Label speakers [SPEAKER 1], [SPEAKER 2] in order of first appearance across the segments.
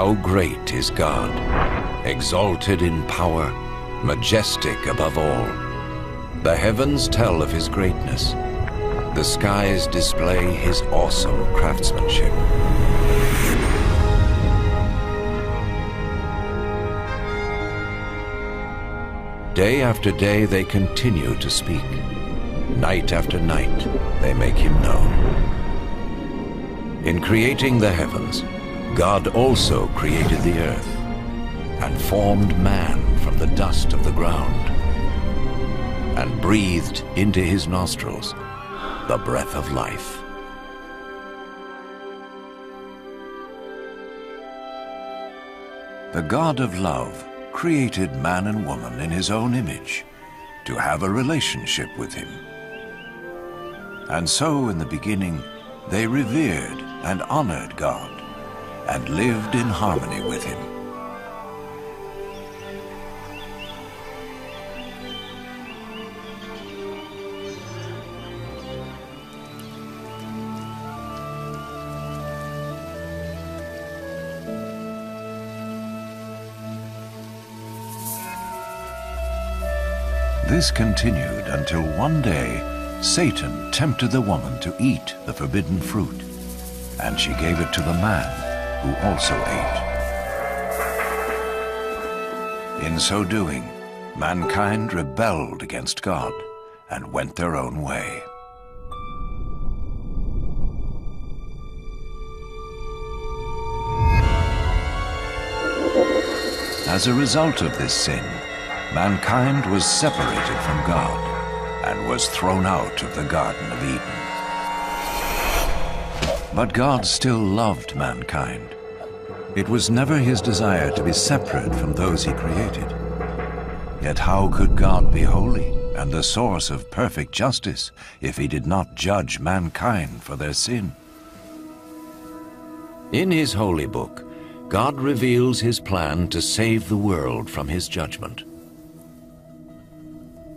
[SPEAKER 1] How great is God, exalted in power, majestic above all. The heavens tell of his greatness. The skies display his awesome craftsmanship. Day after day they continue to speak. Night after night they make him known. In creating the heavens, God also created the earth and formed man from the dust of the ground and breathed into his nostrils the breath of life. The God of love created man and woman in his own image to have a relationship with him. And so in the beginning they revered and honored God and lived in harmony with him. This continued until one day Satan tempted the woman to eat the forbidden fruit, and she gave it to the man, who also ate. In so doing, mankind rebelled against God and went their own way. As a result of this sin, mankind was separated from God and was thrown out of the Garden of Eden. But God still loved mankind. It was never his desire to be separate from those he created. Yet how could God be holy and the source of perfect justice if he did not judge mankind for their sin? In his holy book, God reveals his plan to save the world from his judgment.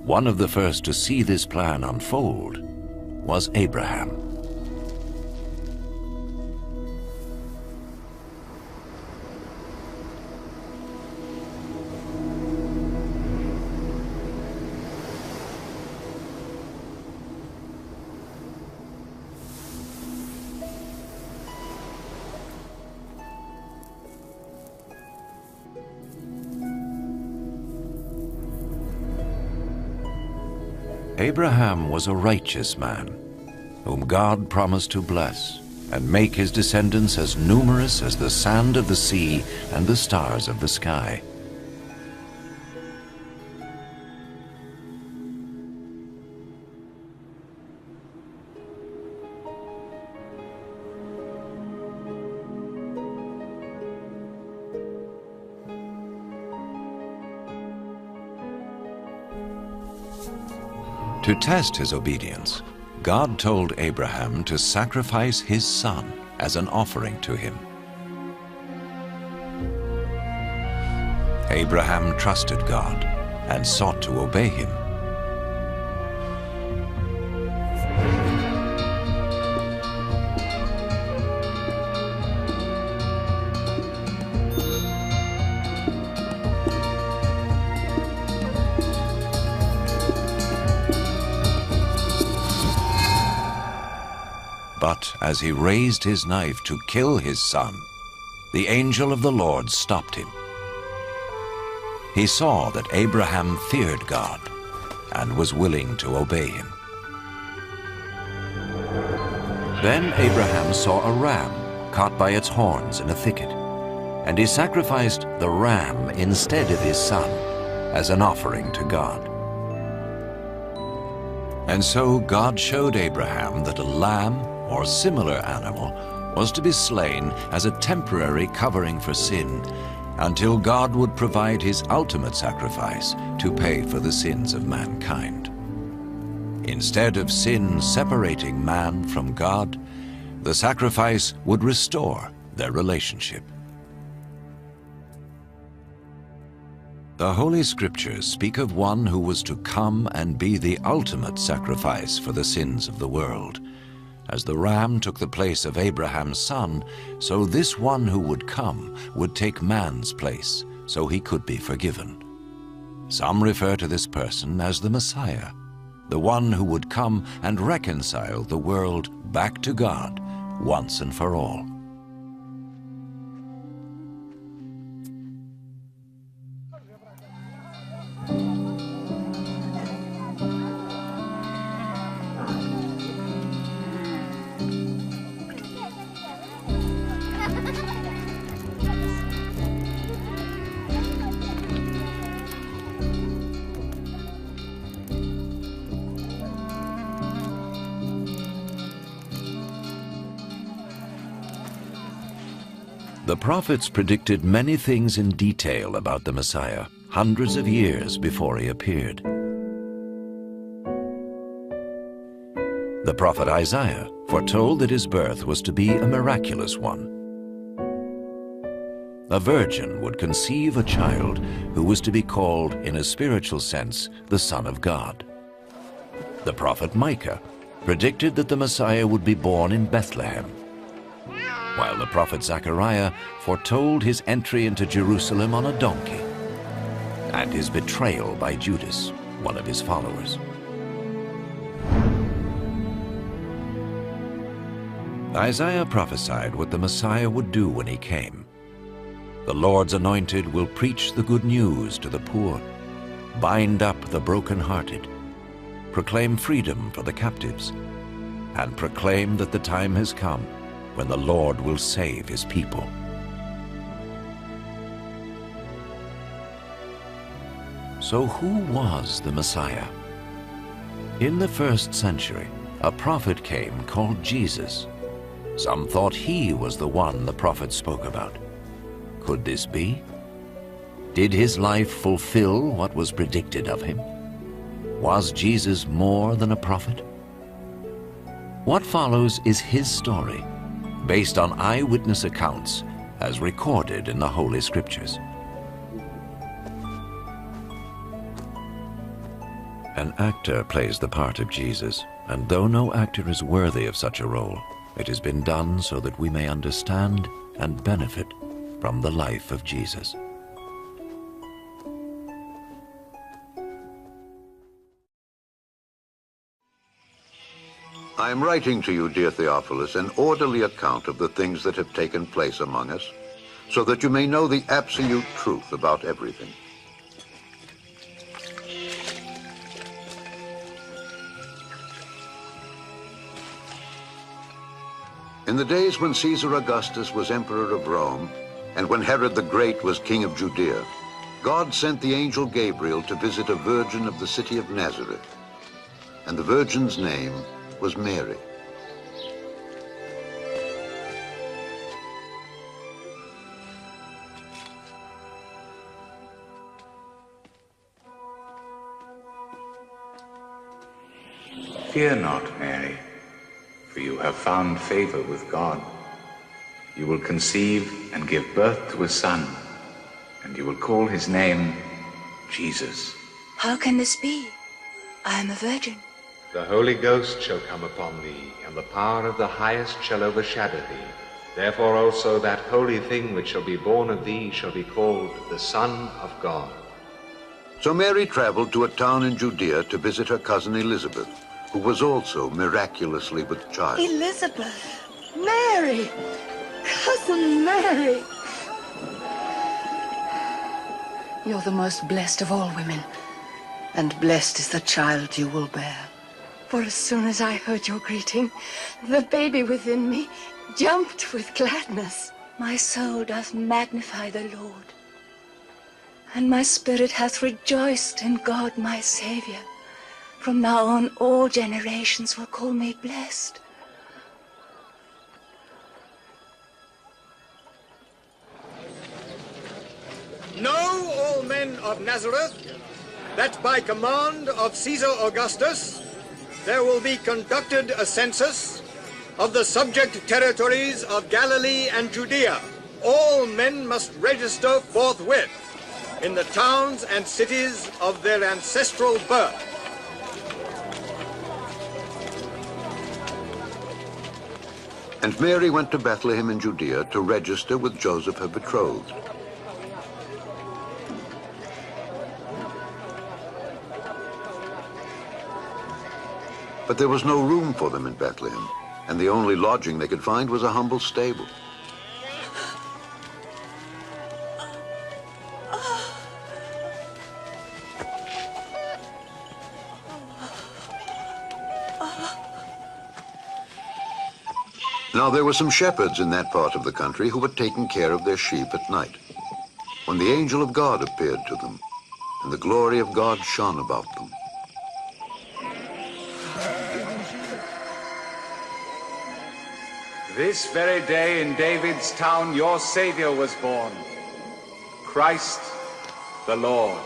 [SPEAKER 1] One of the first to see this plan unfold was Abraham. Abraham was a righteous man, whom God promised to bless and make his descendants as numerous as the sand of the sea and the stars of the sky. To test his obedience, God told Abraham to sacrifice his son as an offering to him. Abraham trusted God and sought to obey him. But as he raised his knife to kill his son, the angel of the Lord stopped him. He saw that Abraham feared God and was willing to obey him. Then Abraham saw a ram caught by its horns in a thicket, and he sacrificed the ram instead of his son as an offering to God. And so God showed Abraham that a lamb or similar animal was to be slain as a temporary covering for sin until God would provide his ultimate sacrifice to pay for the sins of mankind. Instead of sin separating man from God, the sacrifice would restore their relationship. The Holy Scriptures speak of one who was to come and be the ultimate sacrifice for the sins of the world, As the ram took the place of Abraham's son, so this one who would come would take man's place, so he could be forgiven. Some refer to this person as the Messiah, the one who would come and reconcile the world back to God once and for all. The prophets predicted many things in detail about the Messiah, hundreds of years before he appeared. The prophet Isaiah foretold that his birth was to be a miraculous one. A virgin would conceive a child who was to be called, in a spiritual sense, the Son of God. The prophet Micah predicted that the Messiah would be born in Bethlehem, while the prophet Zechariah foretold his entry into Jerusalem on a donkey and his betrayal by Judas, one of his followers. Isaiah prophesied what the Messiah would do when he came. The Lord's anointed will preach the good news to the poor, bind up the brokenhearted, proclaim freedom for the captives, and proclaim that the time has come when the Lord will save his people. So who was the Messiah? In the first century, a prophet came called Jesus. Some thought he was the one the prophet spoke about. Could this be? Did his life fulfill what was predicted of him? Was Jesus more than a prophet? What follows is his story, based on eyewitness accounts as recorded in the Holy Scriptures. An actor plays the part of Jesus, and though no actor is worthy of such a role, it has been done so that we may understand and benefit from the life of Jesus.
[SPEAKER 2] I am writing to you, dear Theophilus, an orderly account of the things that have taken place among us, so that you may know the absolute truth about everything. In the days when Caesar Augustus was emperor of Rome, and when Herod the Great was king of Judea, God sent the angel Gabriel to visit a virgin of the city of Nazareth, and the virgin's name was Mary.
[SPEAKER 3] Fear not, Mary, for you have found favor with God. You will conceive and give birth to a son, and you will call his name Jesus.
[SPEAKER 4] How can this be? I am a virgin.
[SPEAKER 5] The Holy Ghost shall come upon thee, and the power of the Highest shall overshadow thee. Therefore also that holy thing which shall be born of thee shall be called the Son of God.
[SPEAKER 2] So Mary traveled to a town in Judea to visit her cousin Elizabeth, who was also miraculously with child.
[SPEAKER 6] Elizabeth! Mary! Cousin Mary! You're the most blessed of all women, and blessed is the child you will bear. For as soon as I heard your greeting, the baby within me jumped with gladness.
[SPEAKER 4] My soul doth magnify the Lord, and my spirit hath rejoiced in God my Saviour. From now on all generations will call me blessed.
[SPEAKER 7] Know, all men of Nazareth, that by command of Caesar Augustus, there will be conducted a census of the subject territories of Galilee and Judea. All men must register forthwith in the towns and cities of their ancestral birth.
[SPEAKER 2] And Mary went to Bethlehem in Judea to register with Joseph, her betrothed. But there was no room for them in Bethlehem, and the only lodging they could find was a humble stable. Now there were some shepherds in that part of the country who were taking care of their sheep at night, when the angel of God appeared to them, and the glory of God shone about them.
[SPEAKER 3] This very day in David's town your Savior was born, Christ the Lord.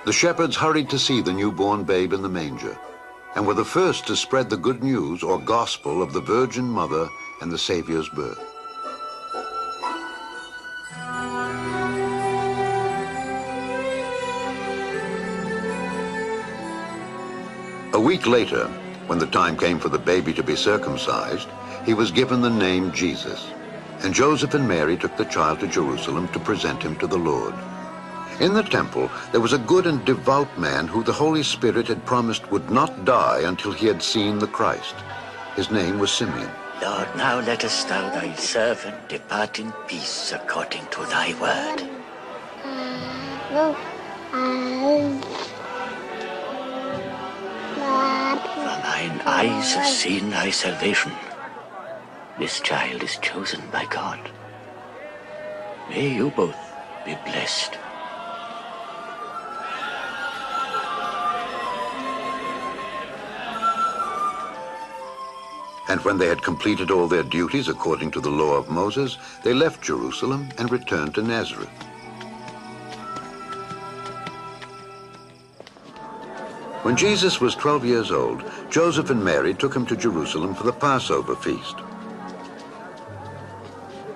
[SPEAKER 2] The shepherds hurried to see the newborn babe in the manger, and were the first to spread the good news or gospel of the Virgin Mother and the Savior's birth. A week later, when the time came for the baby to be circumcised, he was given the name Jesus, and Joseph and Mary took the child to Jerusalem to present him to the Lord. In the temple, there was a good and devout man who the Holy Spirit had promised would not die until he had seen the Christ. His name was Simeon.
[SPEAKER 8] Lord, now lettest thou thy servant depart in peace according to thy word. For mine eyes have seen thy salvation. This child is chosen by God. May you both be blessed.
[SPEAKER 2] And when they had completed all their duties according to the law of Moses, they left Jerusalem and returned to Nazareth. When Jesus was 12 years old, Joseph and Mary took him to Jerusalem for the Passover feast.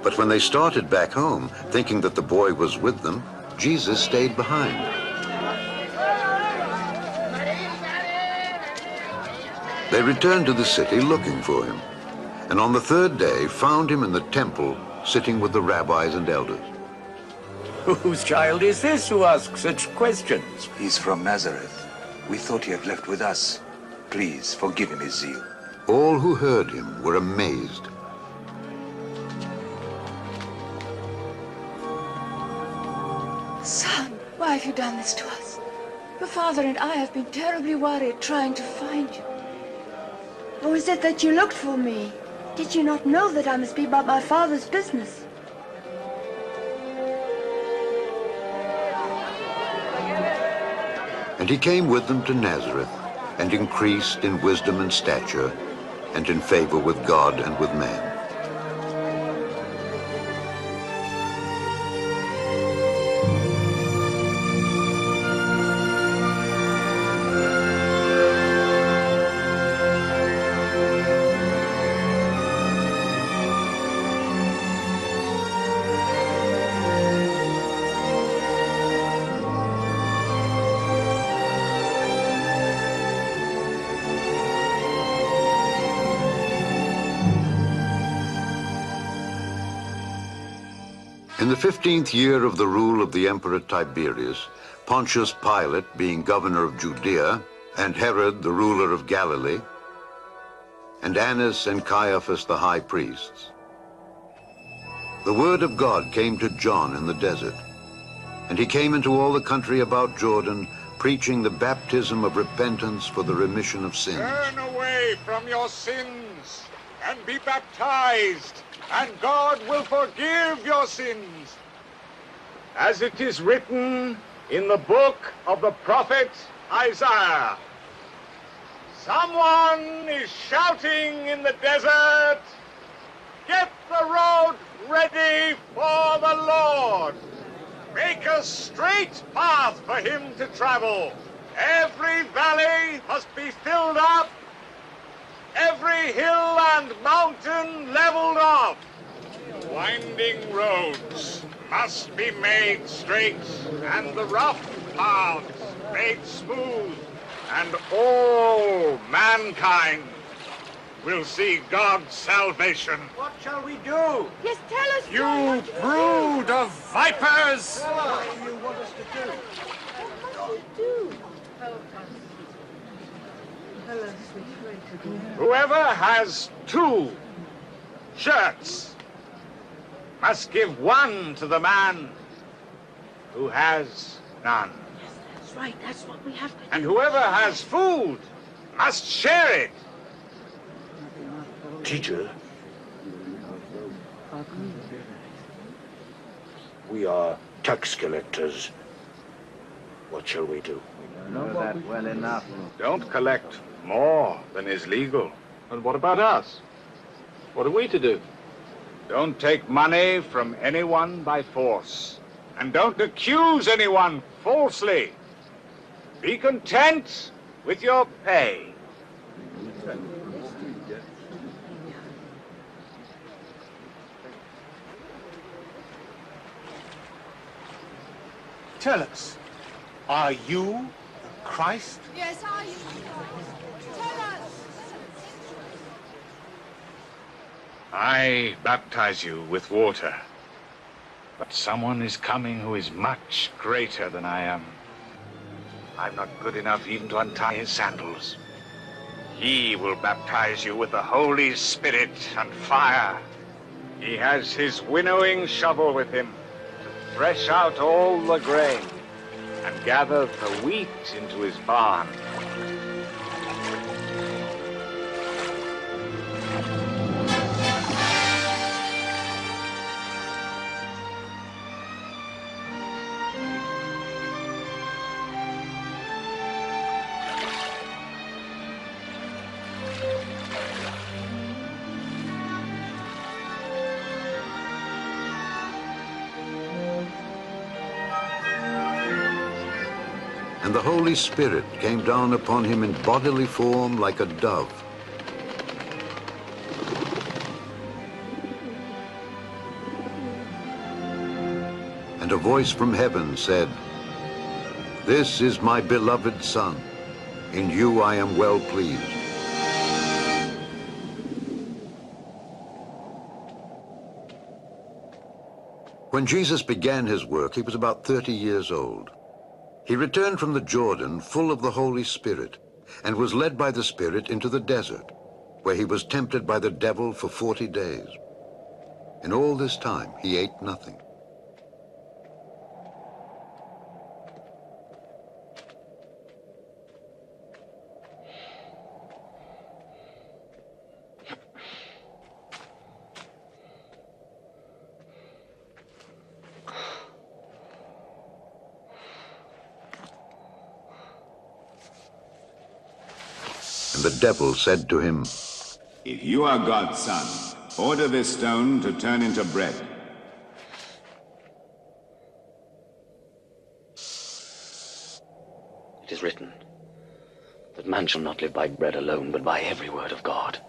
[SPEAKER 2] But when they started back home, thinking that the boy was with them, Jesus stayed behind. They returned to the city looking for him, and on the third day found him in the temple, sitting with the rabbis and elders.
[SPEAKER 8] Whose child is this who asks such questions?
[SPEAKER 9] He's from Nazareth. We thought he had left with us. Please forgive him his zeal.
[SPEAKER 2] All who heard him were amazed.
[SPEAKER 4] Son, why have you done this to us? Your father and I have been terribly worried trying to find you.
[SPEAKER 10] Or is it that you looked for me? Did you not know that I must be about my father's business?
[SPEAKER 2] And he came with them to Nazareth, and increased in wisdom and stature, and in favor with God and with man. In the 15th year of the rule of the Emperor Tiberius, Pontius Pilate being governor of Judea, and Herod the ruler of Galilee, and Annas and Caiaphas the high priests, the word of God came to John in the desert, and he came into all the country about Jordan, preaching the baptism of repentance for the remission of sins.
[SPEAKER 7] Turn away from your sins and be baptized, and God will forgive your sins. As it is written in the book of the prophet Isaiah, someone is shouting in the desert, get the road ready for the Lord. Make a straight path for him to travel. Every valley must be filled up, every hill and mountain leveled off. Winding roads must be made straight, and the rough paths
[SPEAKER 3] made smooth, and all mankind will see God's salvation.
[SPEAKER 7] What shall we do?
[SPEAKER 10] Yes, tell us.
[SPEAKER 3] You brood of vipers!
[SPEAKER 7] What do you want us to do?
[SPEAKER 3] Whoever has 2 shirts must give 1 to the man who has none.
[SPEAKER 10] That's right. That's what we have to do.
[SPEAKER 3] And whoever has food must share it.
[SPEAKER 8] Teacher, we are tax collectors. What shall we do?
[SPEAKER 5] Know that well enough.
[SPEAKER 3] Don't collect more than is legal.
[SPEAKER 5] And what about us? What are we to do?
[SPEAKER 3] Don't take money from anyone by force. And don't accuse anyone falsely. Be content with your pay.
[SPEAKER 7] Tell us, are you Christ?
[SPEAKER 10] Yes, are you? Tell us.
[SPEAKER 3] I baptize you with water, but someone is coming who is much greater than I am. I'm not good enough even to untie his sandals. He will baptize you with the Holy Spirit and fire. He has his winnowing shovel with him to thresh out all the grain and gather the wheat into his barn.
[SPEAKER 2] And the Holy Spirit came down upon him in bodily form like a dove. And a voice from heaven said, "This is my beloved Son. In you I am well pleased." When Jesus began his work, he was about 30 years old. He returned from the Jordan full of the Holy Spirit and was led by the Spirit into the desert, where he was tempted by the devil for 40 days. In all this time, he ate nothing. And the devil said to him,
[SPEAKER 11] "If you are God's son, order this stone to turn into bread."
[SPEAKER 8] It is written that man shall not live by bread alone, but by every word of God.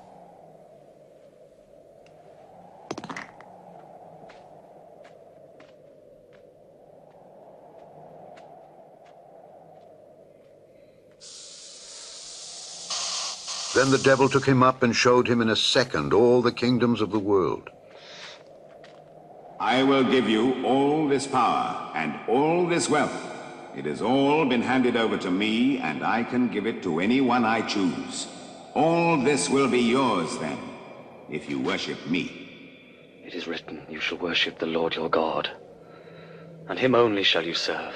[SPEAKER 2] Then the devil took him up and showed him in a second all the kingdoms of the world.
[SPEAKER 11] "I will give you all this power and all this wealth. It has all been handed over to me, and I can give it to anyone I choose. All this will be yours then, if you worship me."
[SPEAKER 8] It is written, "You shall worship the Lord your God, and him only shall you serve."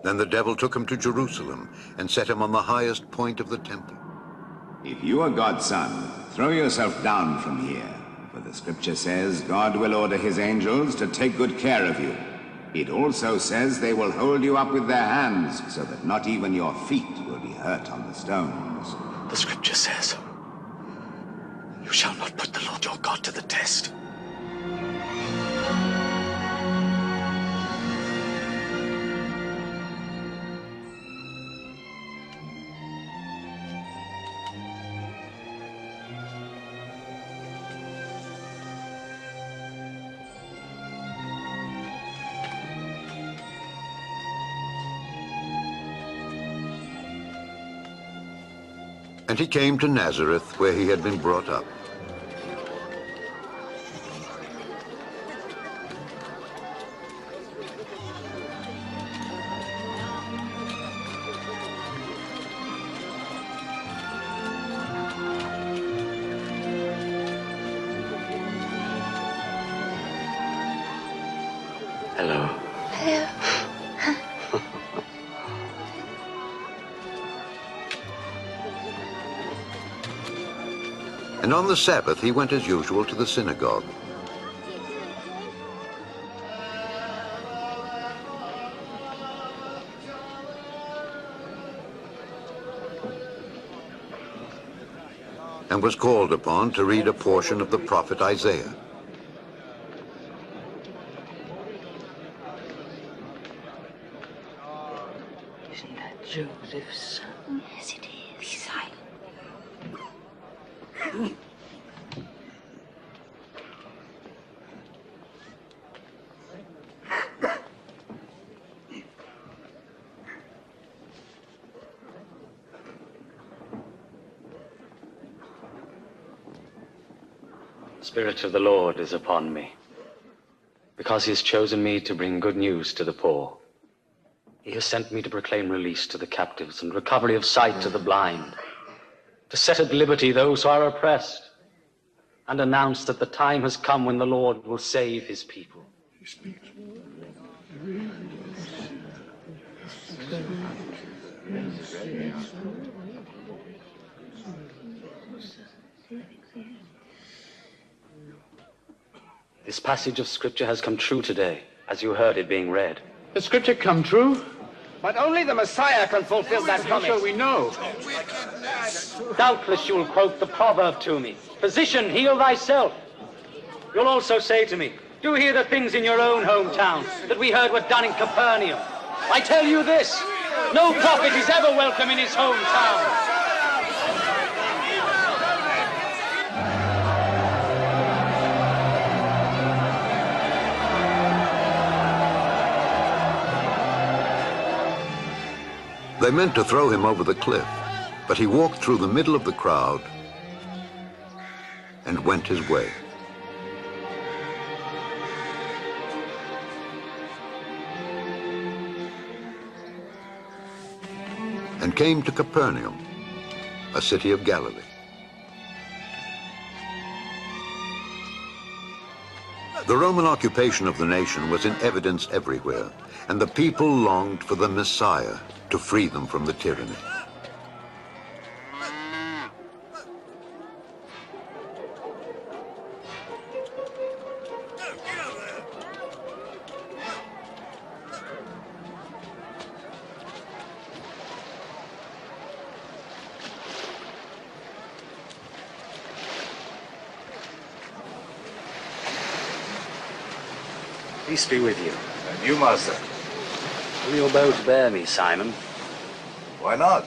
[SPEAKER 2] Then the devil took him to Jerusalem and set him on the highest point of the temple.
[SPEAKER 11] "If you are God's son, throw yourself down from here, for the scripture says God will order his angels to take good care of you. It also says they will hold you up with their hands, so that not even your feet will be hurt on the stones."
[SPEAKER 8] The scripture says, "You shall not put the Lord your God to the test."
[SPEAKER 2] And he came to Nazareth, where he had been brought up.
[SPEAKER 8] Hello.
[SPEAKER 4] Hello.
[SPEAKER 2] And on the Sabbath he went as usual to the synagogue. And was called upon to read a portion of the prophet Isaiah.
[SPEAKER 8] Isn't that Joseph's son?
[SPEAKER 4] Yes, it is. Be silent.
[SPEAKER 12] The Spirit of the Lord is upon me, because he has chosen me to bring good news to the poor. He has sent me to proclaim release to the captives and recovery of sight to the blind, to set at liberty those who are oppressed, and announce that the time has come when the Lord will save his people. This passage of Scripture has come true today, as you heard it being read.
[SPEAKER 13] The Scripture come true? But only the Messiah can fulfill that promise.
[SPEAKER 12] So we know. Doubtless you will quote the proverb to me, "Physician, heal thyself." You'll also say to me, "Do hear the things in your own hometown that we heard were done in Capernaum." I tell you this, no prophet is ever welcome in his hometown.
[SPEAKER 2] They meant to throw him over the cliff, but he walked through the middle of the crowd and went his way. And came to Capernaum, a city of Galilee. The Roman occupation of the nation was in evidence everywhere, and the people longed for the Messiah to free them from the tyranny.
[SPEAKER 12] Peace be with you.
[SPEAKER 9] And you, Master?
[SPEAKER 12] Will your boat bear me, Simon?
[SPEAKER 9] Why not?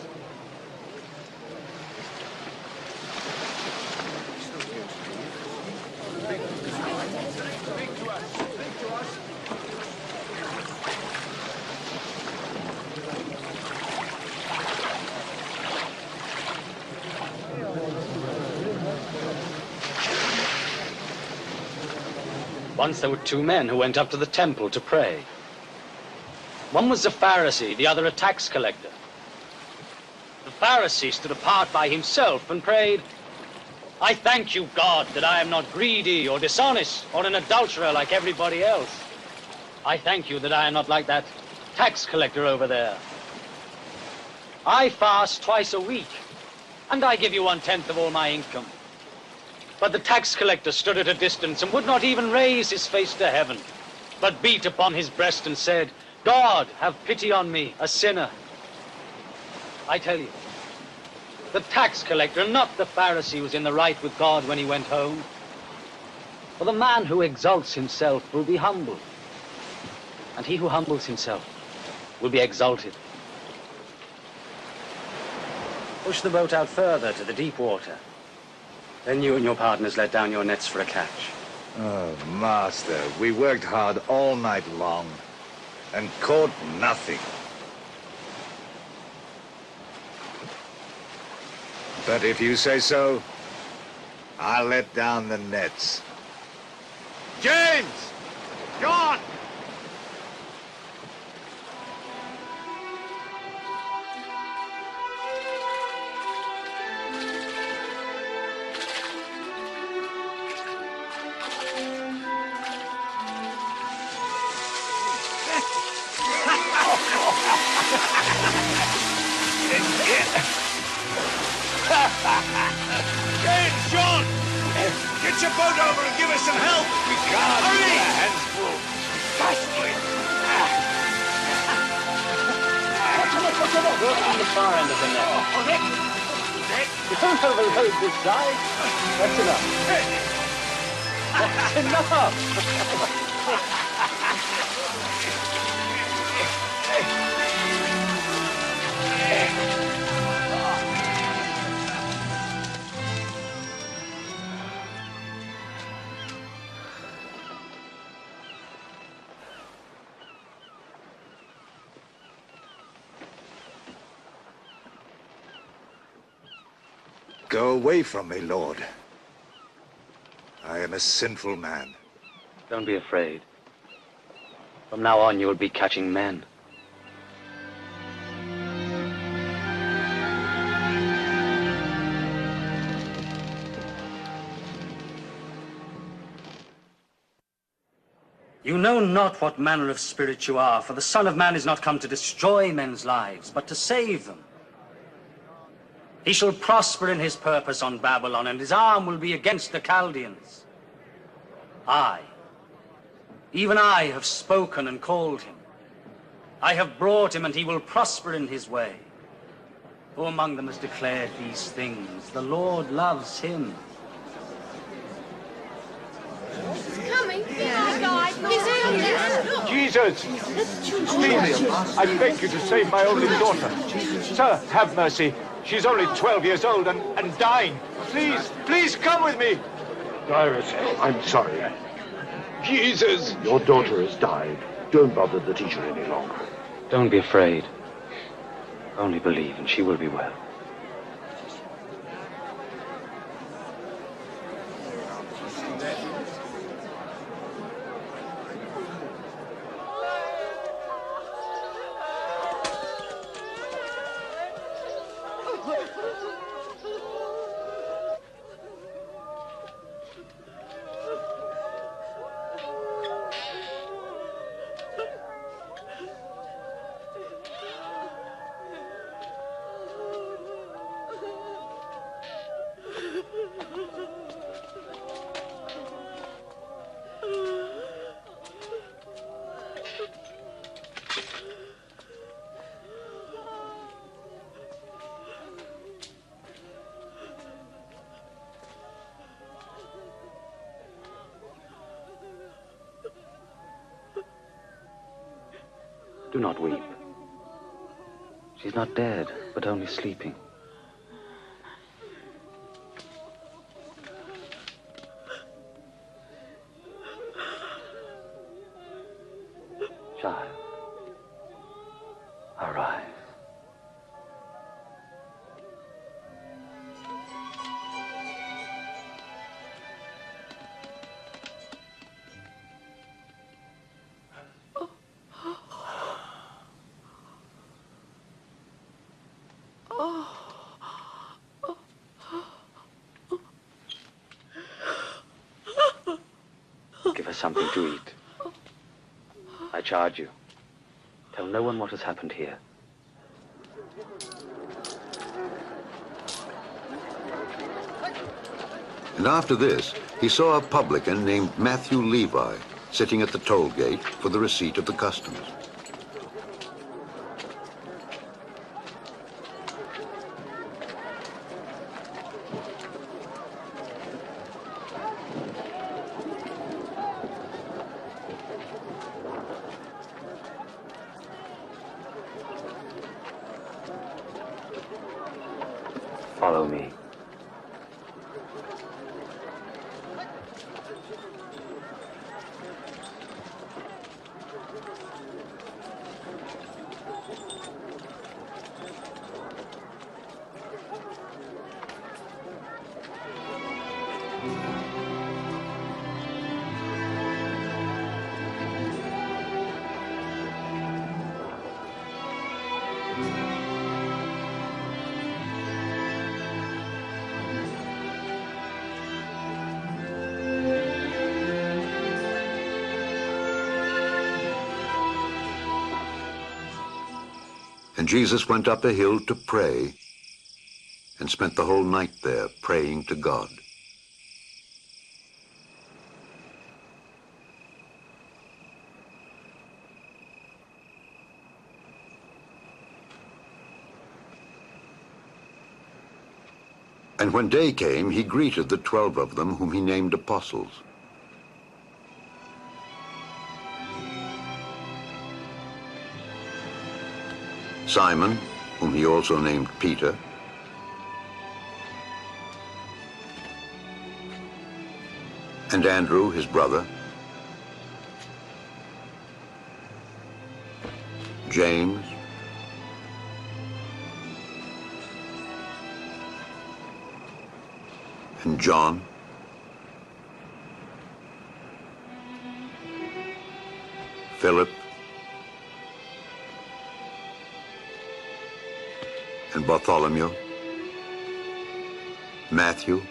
[SPEAKER 12] Once there were two men who went up to the temple to pray. One was a Pharisee, the other a tax collector. The Pharisee stood apart by himself and prayed, "I thank you, God, that I am not greedy or dishonest or an adulterer like everybody else. I thank you that I am not like that tax collector over there. I fast twice a week, and I give you 1/10 of all my income." But the tax collector stood at a distance and would not even raise his face to heaven, but beat upon his breast and said, "God, have pity on me, a sinner." I tell you, the tax collector, not the Pharisee, was in the right with God when he went home. For the man who exalts himself will be humbled, and he who humbles himself will be exalted. Push the boat out further to the deep water. Then you and your partners let down your nets for a catch.
[SPEAKER 9] Oh, Master, we worked hard all night long and caught nothing. But if you say so, I'll let down the nets.
[SPEAKER 7] James! John!
[SPEAKER 9] James, John! Get your boat over and give us some help! We can't. Hurry! Our hands full.
[SPEAKER 12] Work on the far end of the net. Don't overload this side. That's enough. That's enough.
[SPEAKER 9] Go away from me, Lord. I am a sinful man.
[SPEAKER 12] Don't be afraid. From now on, you will be catching men. You know not what manner of spirit you are, for the Son of Man is not come to destroy men's lives, but to save them. He shall prosper in his purpose on Babylon, and his arm will be against the Chaldeans. I, even I, have spoken and called him. I have brought him, and he will prosper in his way. Who among them has declared these things? The Lord loves him.
[SPEAKER 14] He's coming. He's
[SPEAKER 15] Jesus! Please, I beg you to save my only daughter. Sir, have mercy. She's only 12 years old and dying. Please, please come with me.
[SPEAKER 16] Iris, I'm sorry.
[SPEAKER 15] Jesus!
[SPEAKER 16] Your daughter has died. Don't bother the teacher any longer.
[SPEAKER 12] Don't be afraid. Only believe, and she will be well. Do not weep. She's not dead, but only sleeping. Child, arise. Give her something to eat. I charge you. Tell no one what has happened here.
[SPEAKER 2] And after this, he saw a publican named Matthew Levi sitting at the toll gate for the receipt of the customs.
[SPEAKER 12] Follow me.
[SPEAKER 2] And Jesus went up a hill to pray and spent the whole night there praying to God. And when day came, he greeted the 12 of them whom he named apostles. Simon, whom he also named Peter, and Andrew, his brother, James, and John, Philip, and Bartholomew, Matthew,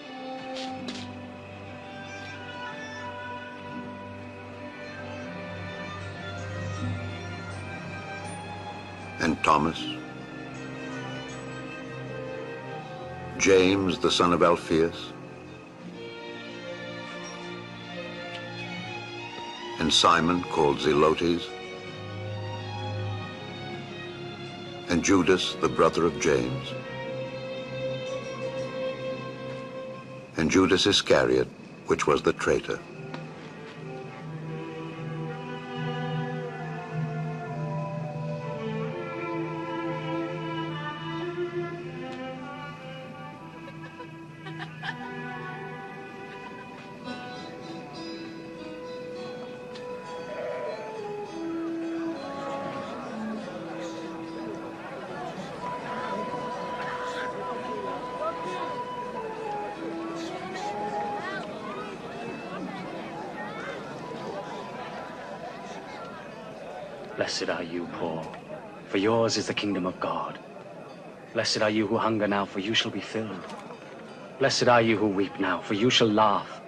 [SPEAKER 2] and Thomas, James, the son of Alphaeus, and Simon, called Zelotes, and Judas, the brother of James, and Judas Iscariot, which was the traitor.
[SPEAKER 12] Blessed are you, poor, for yours is the kingdom of God. Blessed are you who hunger now, for you shall be filled. Blessed are you who weep now, for you shall laugh.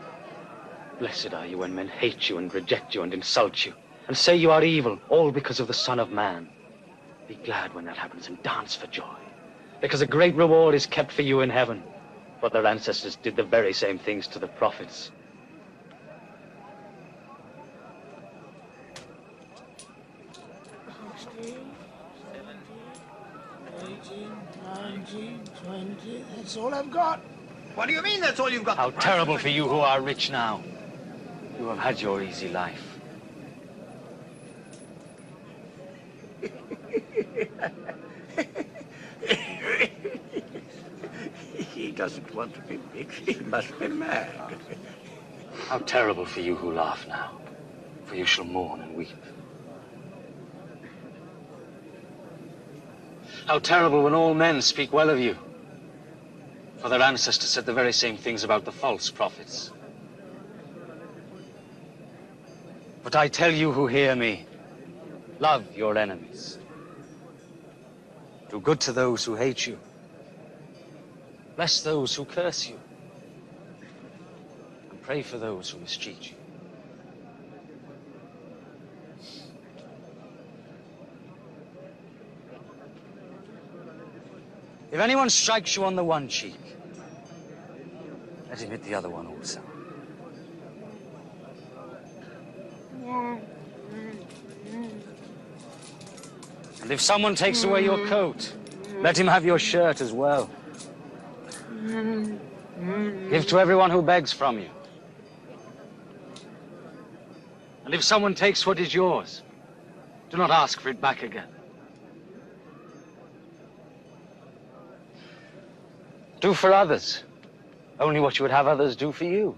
[SPEAKER 12] Blessed are you when men hate you and reject you and insult you, and say you are evil, all because of the Son of Man. Be glad when that happens and dance for joy, because a great reward is kept for you in heaven, for their ancestors did the very same things to the prophets.
[SPEAKER 17] That's all I've got.
[SPEAKER 13] What do you mean that's all you've got?
[SPEAKER 12] How terrible for you who are rich now. You have had your easy life.
[SPEAKER 17] He doesn't want to be rich. He must be mad.
[SPEAKER 12] How terrible for you who laugh now, for you shall mourn and weep. How terrible when all men speak well of you, for their ancestors said the very same things about the false prophets. But I tell you who hear me, love your enemies. Do good to those who hate you. Bless those who curse you. And pray for those who mistreat you. If anyone strikes you on the one cheek, let him hit the other one also. And if someone takes away your coat, let him have your shirt as well. Give to everyone who begs from you. And if someone takes what is yours, do not ask for it back again. Do for others only what you would have others do for you.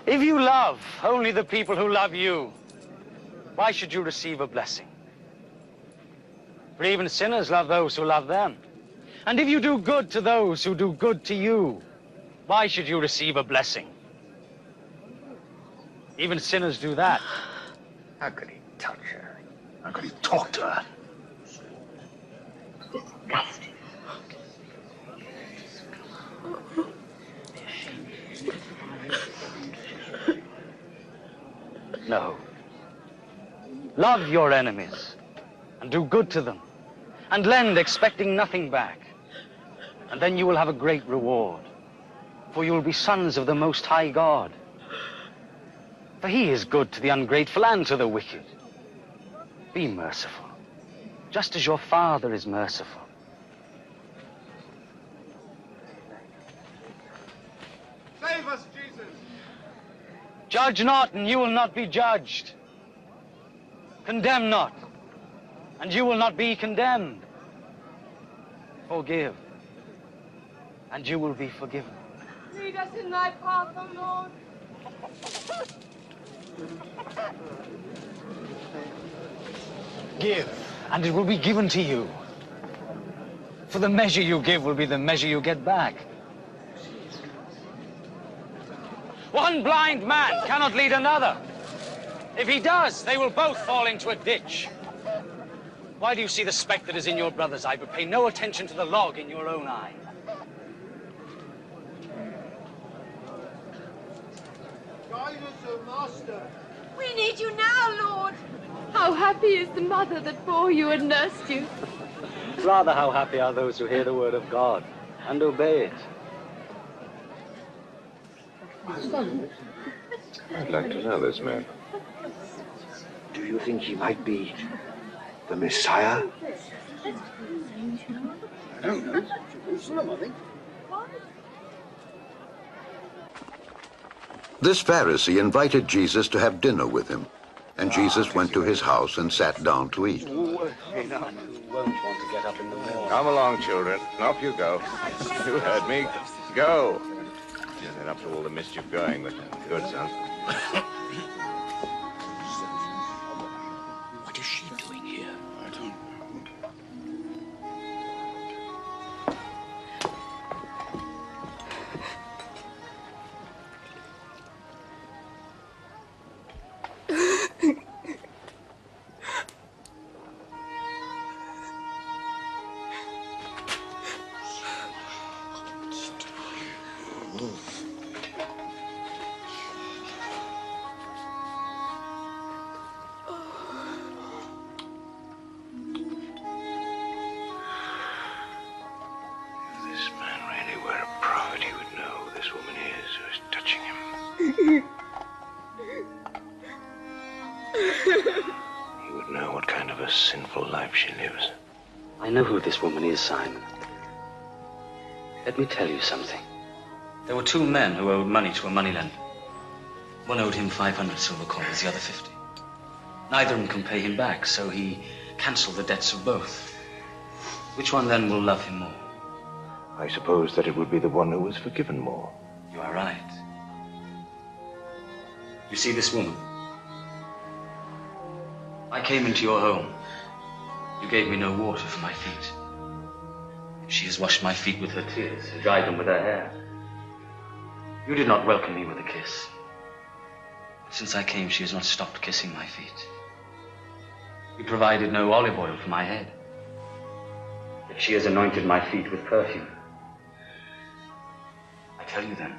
[SPEAKER 12] If you love only the people who love you, why should you receive a blessing? For even sinners love those who love them. And if you do good to those who do good to you, why should you receive a blessing? Even sinners do that.
[SPEAKER 17] How could he touch her? How could he talk to her?
[SPEAKER 6] Disgusting.
[SPEAKER 12] No. Love your enemies and do good to them and lend expecting nothing back. And then you will have a great reward, for you will be sons of the Most High God. For he is good to the ungrateful and to the wicked. Be merciful, just as your Father is merciful.
[SPEAKER 15] Save us, Jesus!
[SPEAKER 12] Judge not, and you will not be judged. Condemn not, and you will not be condemned. Forgive, and you will be forgiven.
[SPEAKER 14] Lead us in thy path, O Lord.
[SPEAKER 12] Give, and it will be given to you. For the measure you give will be the measure you get back. One blind man cannot lead another. If he does, they will both fall into a ditch. Why do you see the speck that is in your brother's eye, but pay no attention to the log in your own eye?
[SPEAKER 15] Guide us, O Master.
[SPEAKER 14] We need you now, Lord. How happy is the mother that bore you and nursed you.
[SPEAKER 12] Rather, how happy are those who hear the word of God and obey it.
[SPEAKER 5] I'd like to know this man.
[SPEAKER 16] Do you think he might be the Messiah?
[SPEAKER 17] I don't know. Jerusalem, I think.
[SPEAKER 2] This Pharisee invited Jesus to have dinner with him, and Jesus went to his house and sat down to eat.
[SPEAKER 12] Who won't want to get up in the morning?
[SPEAKER 9] Come along, children. Off you go. You heard me. Go. Isn't up to all the mischief going, but good, son.
[SPEAKER 17] What is she doing here? I don't know.
[SPEAKER 12] I know who this woman is, Simon. Let me tell you something. There were two men who owed money to a moneylender. One owed him 500 silver coins, the other 50. Neither of them can pay him back, so he cancelled the debts of both. Which one then will love him more?
[SPEAKER 5] I suppose that it would be the one who was forgiven more.
[SPEAKER 12] You are right. You see this woman? I came into your home. You gave me no water for my feet. She has washed my feet with her tears and dried them with her hair. You did not welcome me with a kiss. Since I came, she has not stopped kissing my feet. You provided no olive oil for my head. Yet she has anointed my feet with perfume. I tell you then,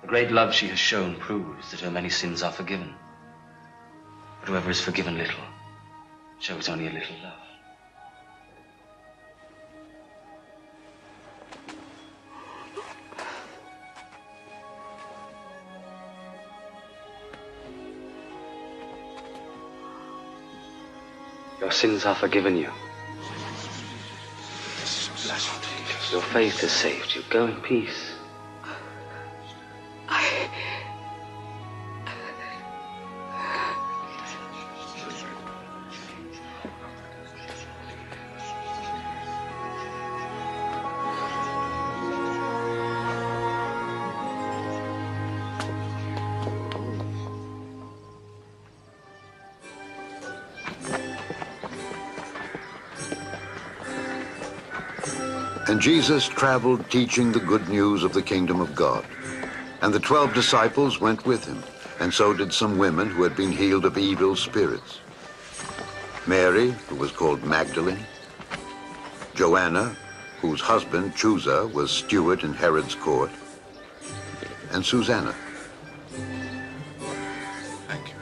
[SPEAKER 12] the great love she has shown proves that her many sins are forgiven. But whoever is forgiven little shows only a little love. Your sins are forgiven you. Your faith has saved you. Go in peace.
[SPEAKER 2] And Jesus traveled teaching the good news of the kingdom of God. And the 12 disciples went with him, and so did some women who had been healed of evil spirits. Mary, who was called Magdalene, Joanna, whose husband, Chuza, was steward in Herod's court, and Susanna.
[SPEAKER 9] Thank you.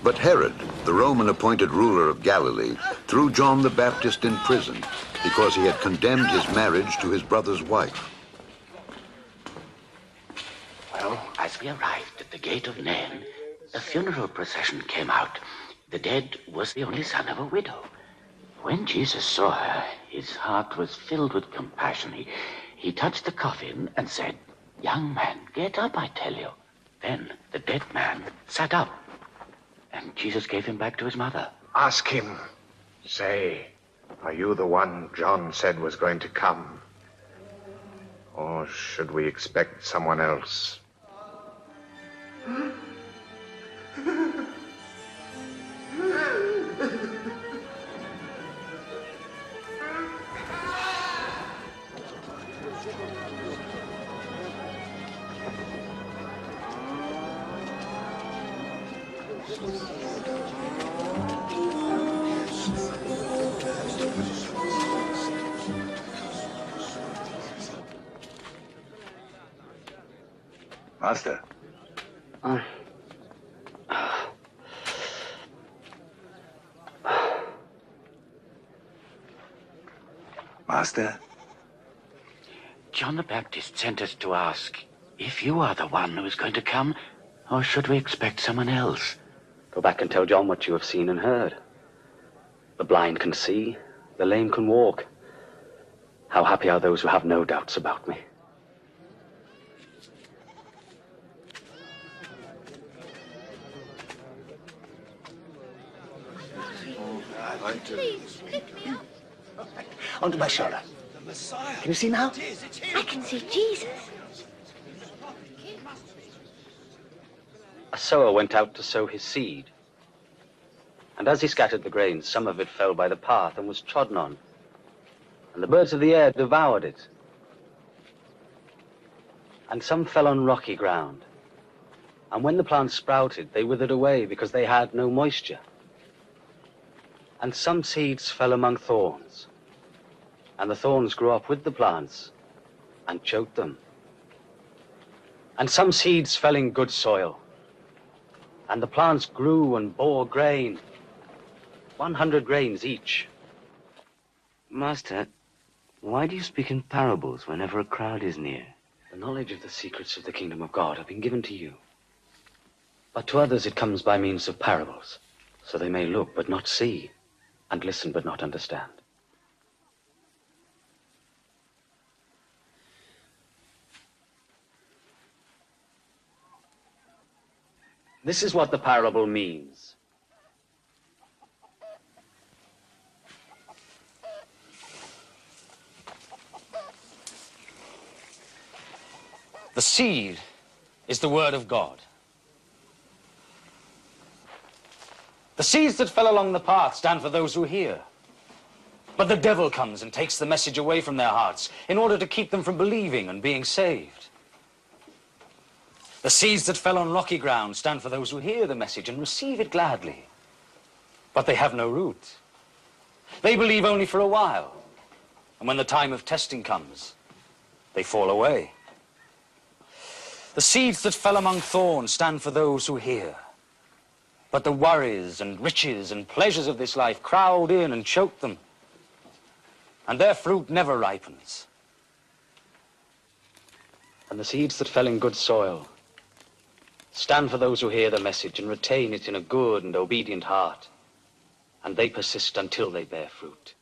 [SPEAKER 2] But Herod, the Roman-appointed ruler of Galilee, threw John the Baptist in prison because he had condemned his marriage to his brother's wife.
[SPEAKER 8] Well, as we arrived at the gate of Nain, a funeral procession came out. The dead was the only son of a widow. When Jesus saw her, his heart was filled with compassion. He touched the coffin and said, "Young man, get up, I tell you." Then the dead man sat up, and Jesus gave him back to his mother.
[SPEAKER 5] Ask him. Say, are you the one John said was going to come? Or should we expect someone else?
[SPEAKER 9] Master. Master?
[SPEAKER 8] John the Baptist sent us to ask if you are the one who is going to come, or should we expect someone else?
[SPEAKER 12] Go back and tell John what you have seen and heard. The blind can see, the lame can walk. How happy are those who have no doubts about me.
[SPEAKER 17] Please, pick me up. Onto my shoulder. The Messiah. Can you see now?
[SPEAKER 14] I can see Jesus.
[SPEAKER 12] A sower went out to sow his seed. And as he scattered the grain, some of it fell by the path and was trodden on. And the birds of the air devoured it. And some fell on rocky ground. And when the plants sprouted, they withered away because they had no moisture. And some seeds fell among thorns. And the thorns grew up with the plants and choked them. And some seeds fell in good soil. And the plants grew and bore grain, 100 grains each.
[SPEAKER 8] Master, why do you speak in parables whenever a crowd is near?
[SPEAKER 12] The knowledge of the secrets of the kingdom of God have been given to you. But to others it comes by means of parables, so they may look but not see, and listen but not understand. This is what the parable means. The seed is the word of God. The seeds that fell along the path stand for those who hear. But the devil comes and takes the message away from their hearts in order to keep them from believing and being saved. The seeds that fell on rocky ground stand for those who hear the message and receive it gladly. But they have no root. They believe only for a while. And when the time of testing comes, they fall away. The seeds that fell among thorns stand for those who hear. But the worries and riches and pleasures of this life crowd in and choke them. And their fruit never ripens. And the seeds that fell in good soil stand for those who hear the message and retain it in a good and obedient heart. And they persist until they bear fruit.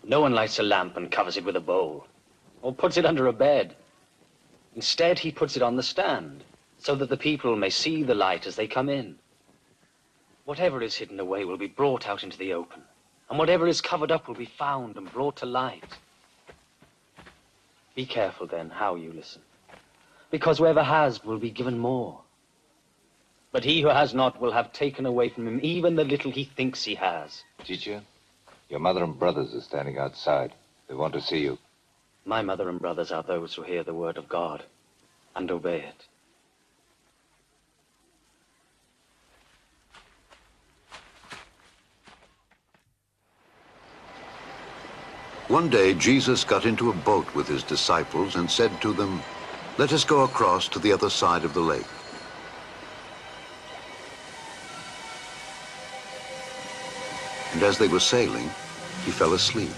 [SPEAKER 12] No one lights a lamp and covers it with a bowl, or puts it under a bed. Instead, he puts it on the stand, so that the people may see the light as they come in. Whatever is hidden away will be brought out into the open, And whatever is covered up will be found and brought to light. Be careful then how you listen, because whoever has will be given more. But he who has not will have taken away from him even the little he thinks he has.
[SPEAKER 3] Teacher, your mother and brothers are standing outside. They want to see you.
[SPEAKER 12] My mother and brothers are those who hear the word of God and obey it.
[SPEAKER 2] One day, Jesus got into a boat with his disciples and said to them, "Let us go across to the other side of the lake." And as they were sailing, he fell asleep.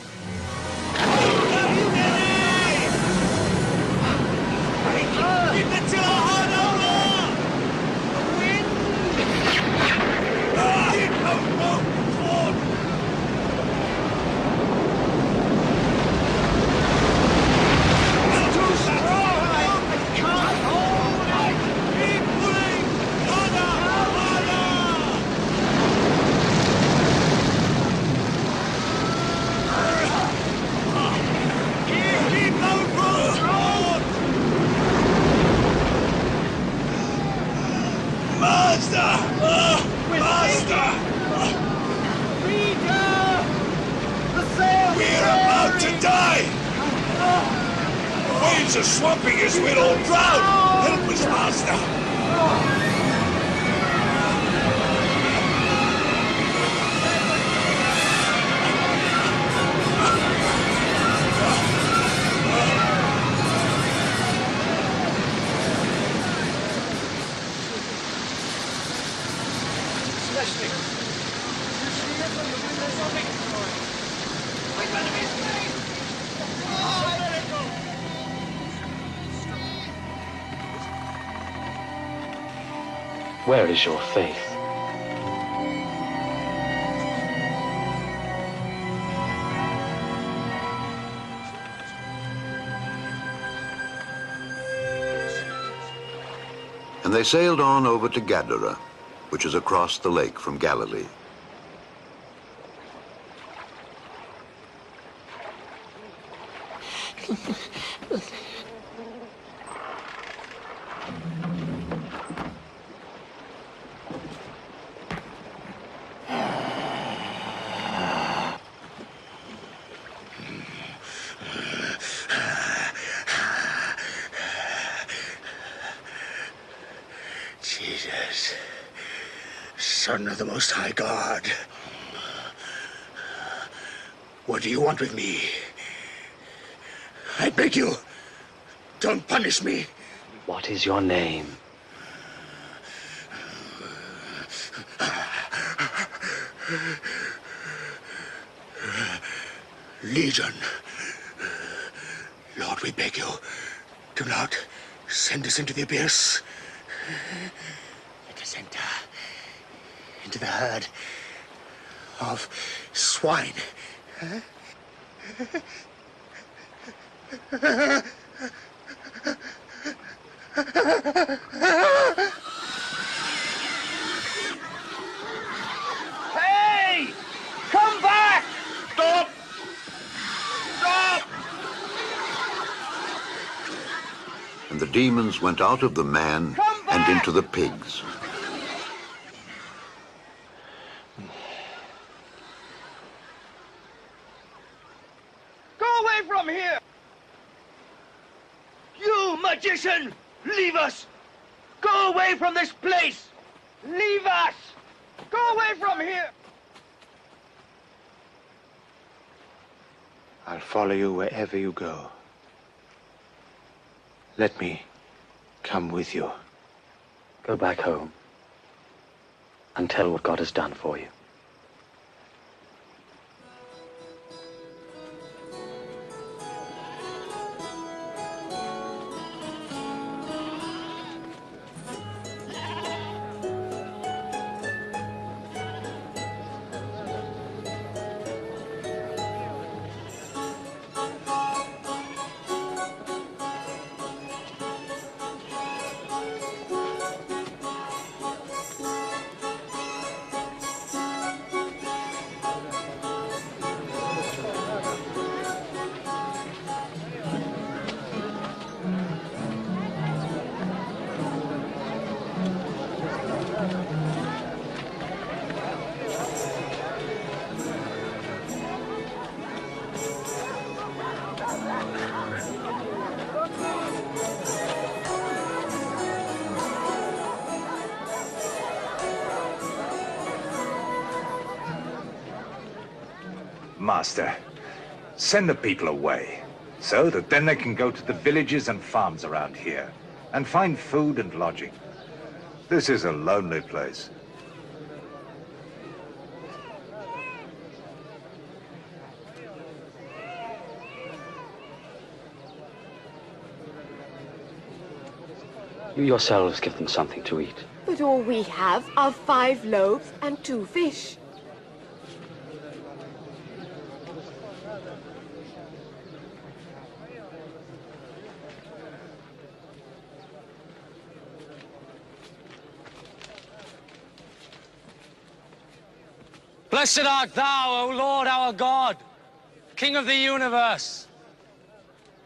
[SPEAKER 12] Where is your faith?
[SPEAKER 2] And they sailed on over to Gadara, which is across the lake from Galilee.
[SPEAKER 17] Jesus, Son of the Most High God, what do you want with me? I beg you, don't punish me.
[SPEAKER 12] What is your name?
[SPEAKER 17] Legion. Lord, we beg you, do not send us into the abyss. Let us enter into the herd of swine.
[SPEAKER 13] Hey! Come back! Stop! Stop!
[SPEAKER 2] And the demons went out of the man and into the pigs.
[SPEAKER 13] Go away from here! You magician! Leave us! Go away from this place! Leave us! Go away from here!
[SPEAKER 5] I'll follow you wherever you go. Let me come with you.
[SPEAKER 12] Go back home and tell what God has done for you.
[SPEAKER 3] Master, send the people away, so that then they can go to the villages and farms around here and find food and lodging. This is a lonely place.
[SPEAKER 12] You yourselves give them something to eat.
[SPEAKER 14] But all we have are 5 loaves and 2 fish.
[SPEAKER 12] Blessed art thou, O Lord our God, King of the universe,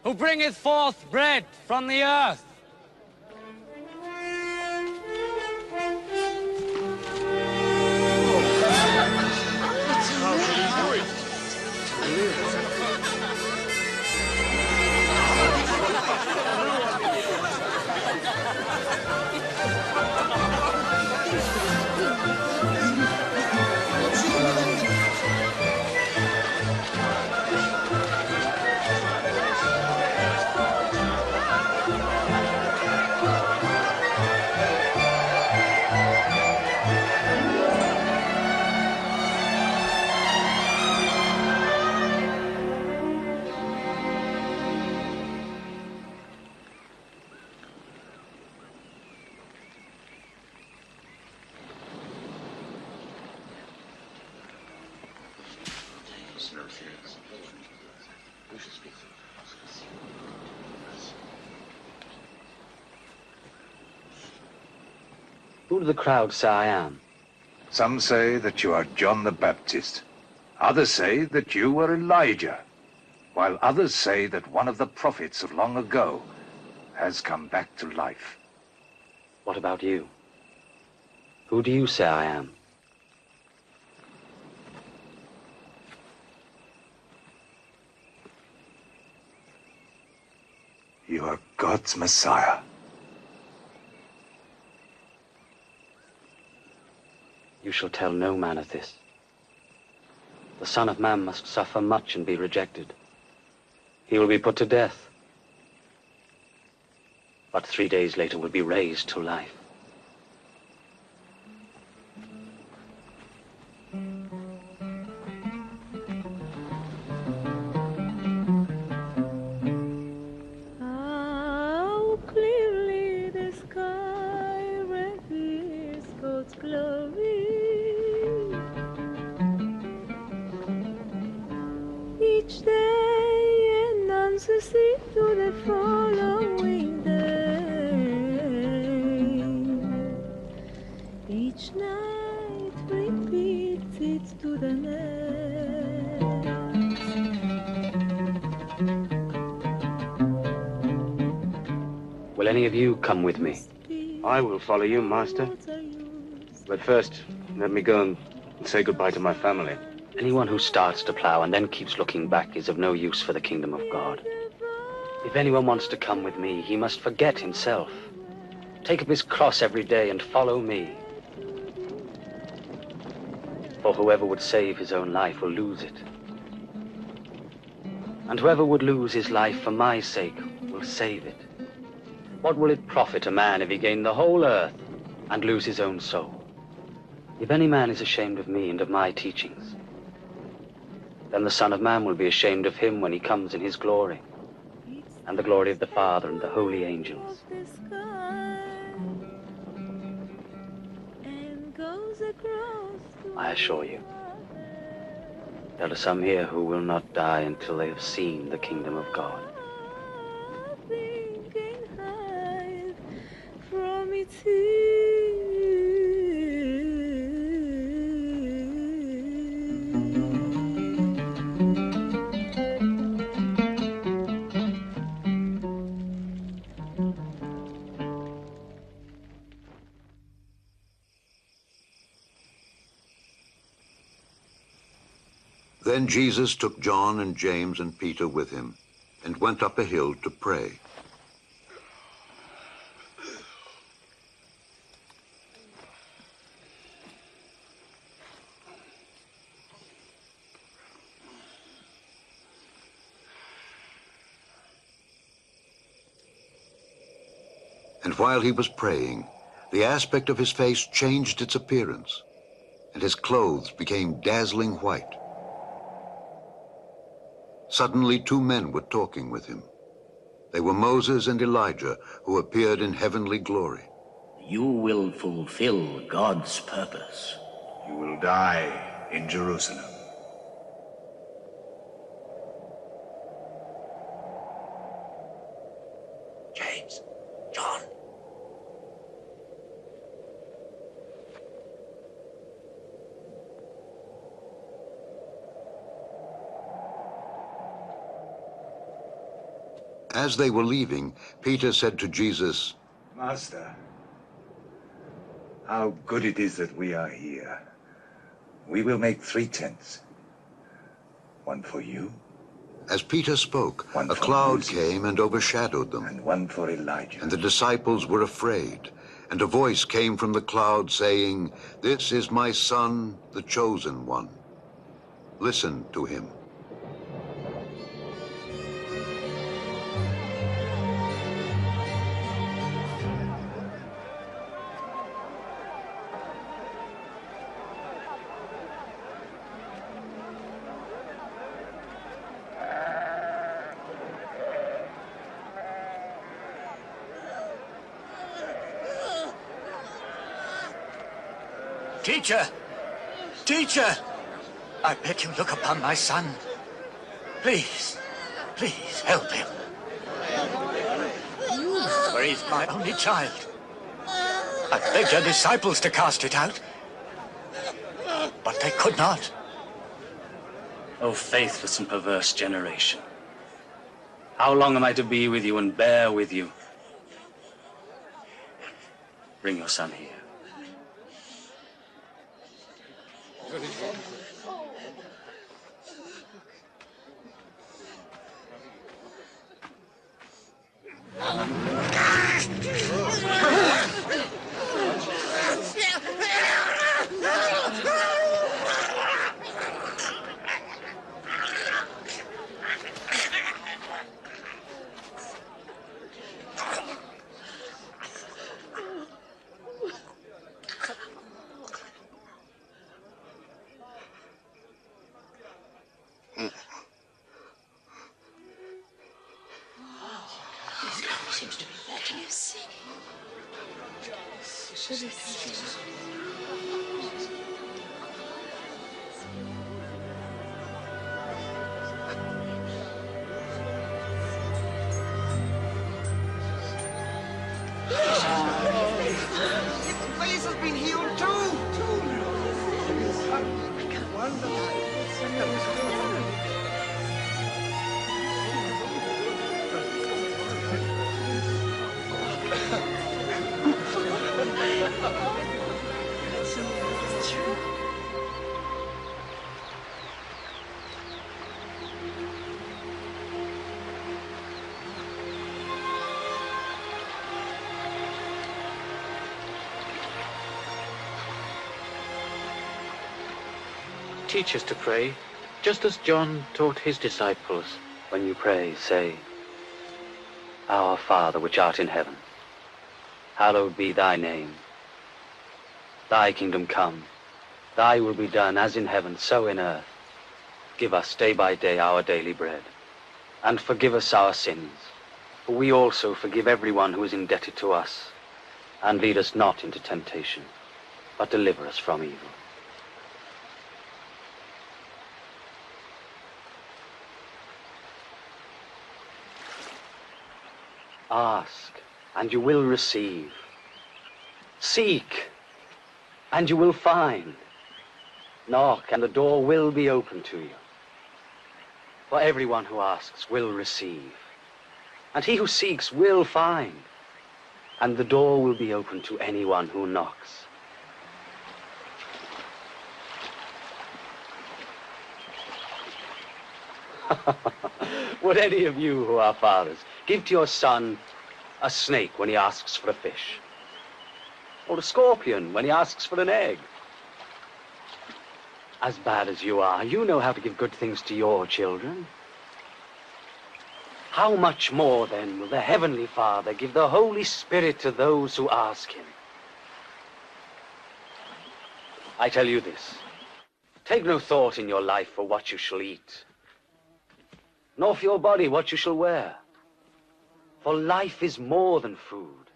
[SPEAKER 12] who bringeth forth bread from the earth. Who do the crowd say I am?
[SPEAKER 3] Some say that you are John the Baptist. Others say that you were Elijah, while others say that one of the prophets of long ago has come back to life.
[SPEAKER 12] What about you? Who do you say I am?
[SPEAKER 3] You are God's Messiah.
[SPEAKER 12] You shall tell no man of this. The Son of Man must suffer much and be rejected. He will be put to death, but 3 days later will be raised to life.
[SPEAKER 18] How clearly the sky reveals God's glory. Each day announces it to the following day. Each night repeats it to the next.
[SPEAKER 12] Will any of you come with me?
[SPEAKER 19] I will follow you, Master. But first, let me go and say goodbye to my family.
[SPEAKER 12] Anyone who starts to plow and then keeps looking back is of no use for the kingdom of God. If anyone wants to come with me, he must forget himself. Take up his cross every day and follow me. For whoever would save his own life will lose it. And whoever would lose his life for my sake will save it. What will it profit a man if he gain the whole earth and lose his own soul? If any man is ashamed of me and of my teachings, then the Son of Man will be ashamed of him when he comes in his glory, and the glory of the Father and the holy angels. I assure you, there are some here who will not die until they have seen the kingdom of God.
[SPEAKER 18] From its
[SPEAKER 2] Then Jesus took John and James and Peter with him and went up a hill to pray. And while he was praying, the aspect of his face changed its appearance, and his clothes became dazzling white. Suddenly 2 men were talking with him. They were Moses and Elijah, who appeared in heavenly glory.
[SPEAKER 8] You will fulfill God's purpose.
[SPEAKER 3] You will die in Jerusalem.
[SPEAKER 17] James, John.
[SPEAKER 2] As they were leaving, Peter said to Jesus,
[SPEAKER 3] Master, how good it is that we are here. We will make 3 tents. One for you.
[SPEAKER 2] As Peter spoke, a cloud came and overshadowed them.
[SPEAKER 3] And one for Elijah.
[SPEAKER 2] And the disciples were afraid. And a voice came from the cloud saying, "This is my son, the chosen one. Listen to him."
[SPEAKER 13] Teacher! Teacher! I beg you, look upon my son. Please, please help him. For he's my only child. I begged your disciples to cast it out, but they could not.
[SPEAKER 12] O faithless and perverse generation, how long am I to be with you and bear with you? Bring your son here.
[SPEAKER 6] Seems to be better.
[SPEAKER 13] His face has been healed too.
[SPEAKER 12] Teach us to pray, just as John taught his disciples. When you pray, say, Our Father which art in heaven, hallowed be thy name. Thy kingdom come, thy will be done as in heaven, so in earth. Give us day by day our daily bread, and forgive us our sins, for we also forgive everyone who is indebted to us. And lead us not into temptation, but deliver us from evil. Ask, and you will receive. Seek, and you will find. Knock, and the door will be open to you. For everyone who asks will receive, and he who seeks will find, and the door will be open to anyone who knocks. Would any of you who are fathers give to your son a snake when he asks for a fish? Or a scorpion when he asks for an egg? As bad as you are, you know how to give good things to your children. How much more, then, will the Heavenly Father give the Holy Spirit to those who ask him? I tell you this, take no thought in your life for what you shall eat, nor for your body what you shall wear. For life is more than food,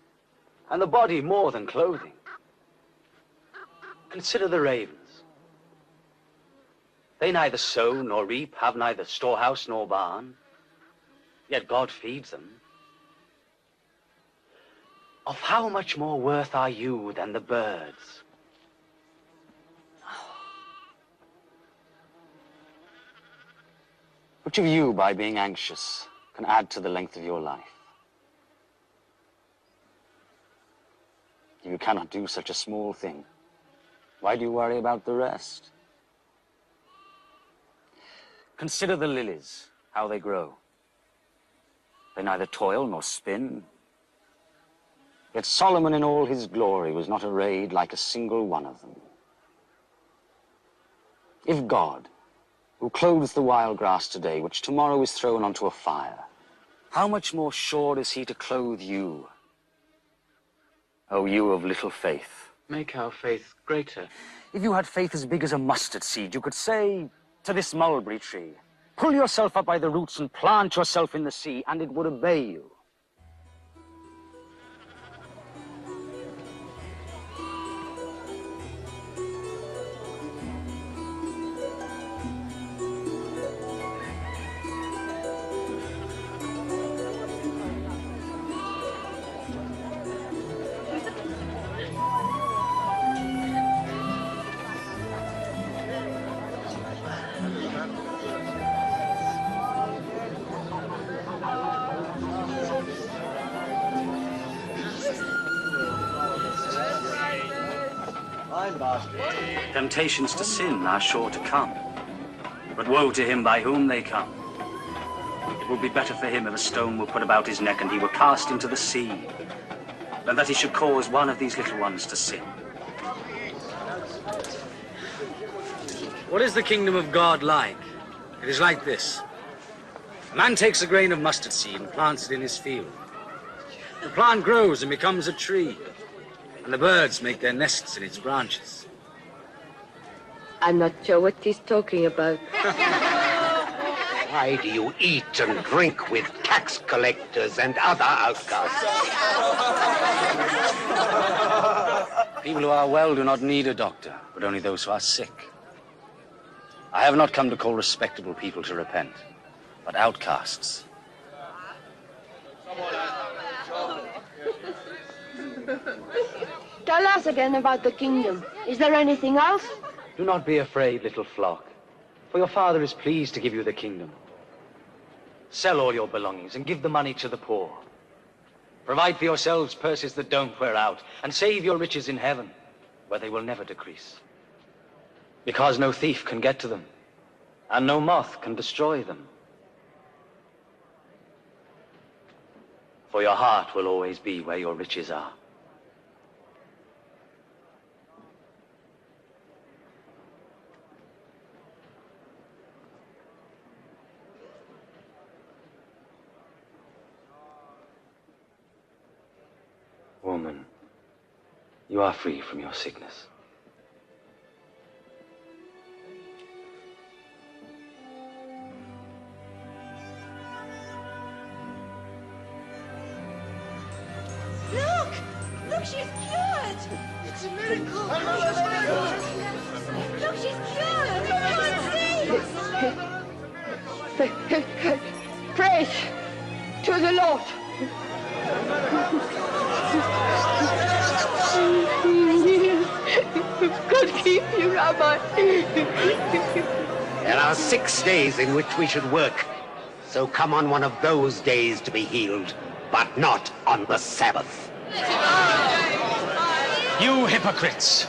[SPEAKER 12] and the body more than clothing. Consider the ravens. They neither sow nor reap, have neither storehouse nor barn, yet God feeds them. Of how much more worth are you than the birds? Which of you, by being anxious, can add to the length of your life? If you cannot do such a small thing, why do you worry about the rest? Consider the lilies, how they grow. They neither toil nor spin. Yet Solomon in all his glory was not arrayed like a single one of them. If God, who clothes the wild grass today, which tomorrow is thrown onto a fire, how much more sure is he to clothe you, O you of little faith?
[SPEAKER 19] Make our faith greater.
[SPEAKER 12] If you had faith as big as a mustard seed, you could say to this mulberry tree, pull yourself up by the roots and plant yourself in the sea, and it would obey you. Temptations to sin are sure to come, but woe to him by whom they come. It will be better for him if a stone were put about his neck and he were cast into the sea, than that he should cause one of these little ones to sin. What is the kingdom of God like? It is like this. A man takes a grain of mustard seed and plants it in his field. The plant grows and becomes a tree, and the birds make their nests in its branches.
[SPEAKER 6] I'm not sure what he's talking about.
[SPEAKER 16] Why do you eat and drink with tax collectors and other outcasts?
[SPEAKER 12] People who are well do not need a doctor, but only those who are sick. I have not come to call respectable people to repent, but outcasts.
[SPEAKER 10] Tell us again about the kingdom. Is there anything else?
[SPEAKER 12] Do not be afraid, little flock, for your Father is pleased to give you the kingdom. Sell all your belongings and give the money to the poor. Provide for yourselves purses that don't wear out, and save your riches in heaven, where they will never decrease. Because no thief can get to them, and no moth can destroy them. For your heart will always be where your riches are. Woman, you are free from your sickness.
[SPEAKER 18] Look! Look, she's cured! It's a miracle! Look, she's cured! We can't see!
[SPEAKER 10] Praise to the Lord! God keep you, Rabbi.
[SPEAKER 16] There are 6 days in which we should work, so come on one of those days to be healed, but not on the Sabbath.
[SPEAKER 12] You hypocrites!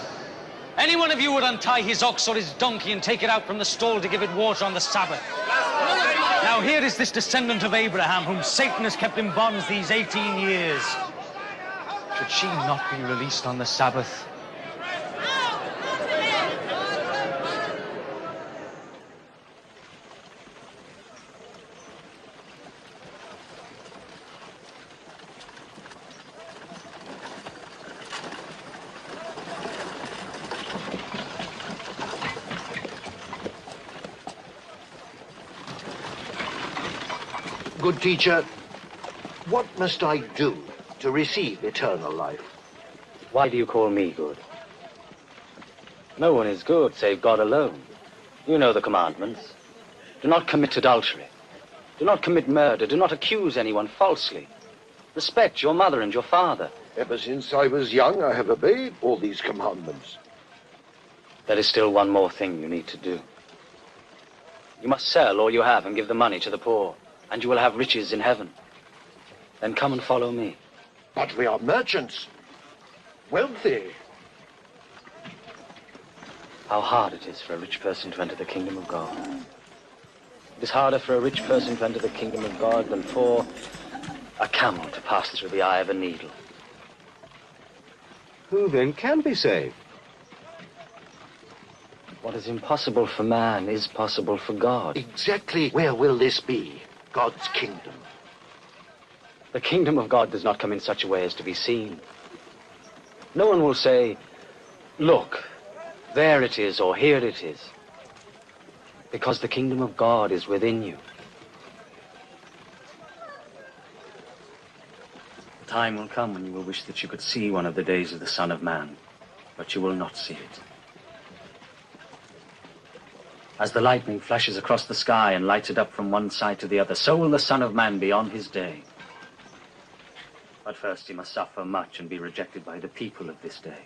[SPEAKER 12] Any one of you would untie his ox or his donkey and take it out from the stall to give it water on the Sabbath. Now here is this descendant of Abraham whom Satan has kept in bonds these 18 years. Should she not be released on the Sabbath?
[SPEAKER 20] Good teacher, what must I do to receive eternal life?
[SPEAKER 12] Why do you call me good? No one is good save God alone. You know the commandments. Do not commit adultery. Do not commit murder. Do not accuse anyone falsely. Respect your mother and your father.
[SPEAKER 20] Ever since I was young, I have obeyed all these commandments.
[SPEAKER 12] There is still one more thing you need to do. You must sell all you have and give the money to the poor, and you will have riches in heaven. Then come and follow me.
[SPEAKER 20] But we are merchants. Wealthy.
[SPEAKER 12] How hard it is for a rich person to enter the kingdom of God. It is harder for a rich person to enter the kingdom of God than for a camel to pass through the eye of a needle.
[SPEAKER 5] Who then can be saved?
[SPEAKER 12] What is impossible for man is possible for God.
[SPEAKER 20] Exactly where will this be? God's kingdom.
[SPEAKER 12] The kingdom of God does not come in such a way as to be seen. No one will say, look, there it is, or here it is. Because the kingdom of God is within you. The time will come when you will wish that you could see one of the days of the Son of Man, but you will not see it. As the lightning flashes across the sky and lights it up from one side to the other, so will the Son of Man be on his day. But first he must suffer much and be rejected by the people of this day.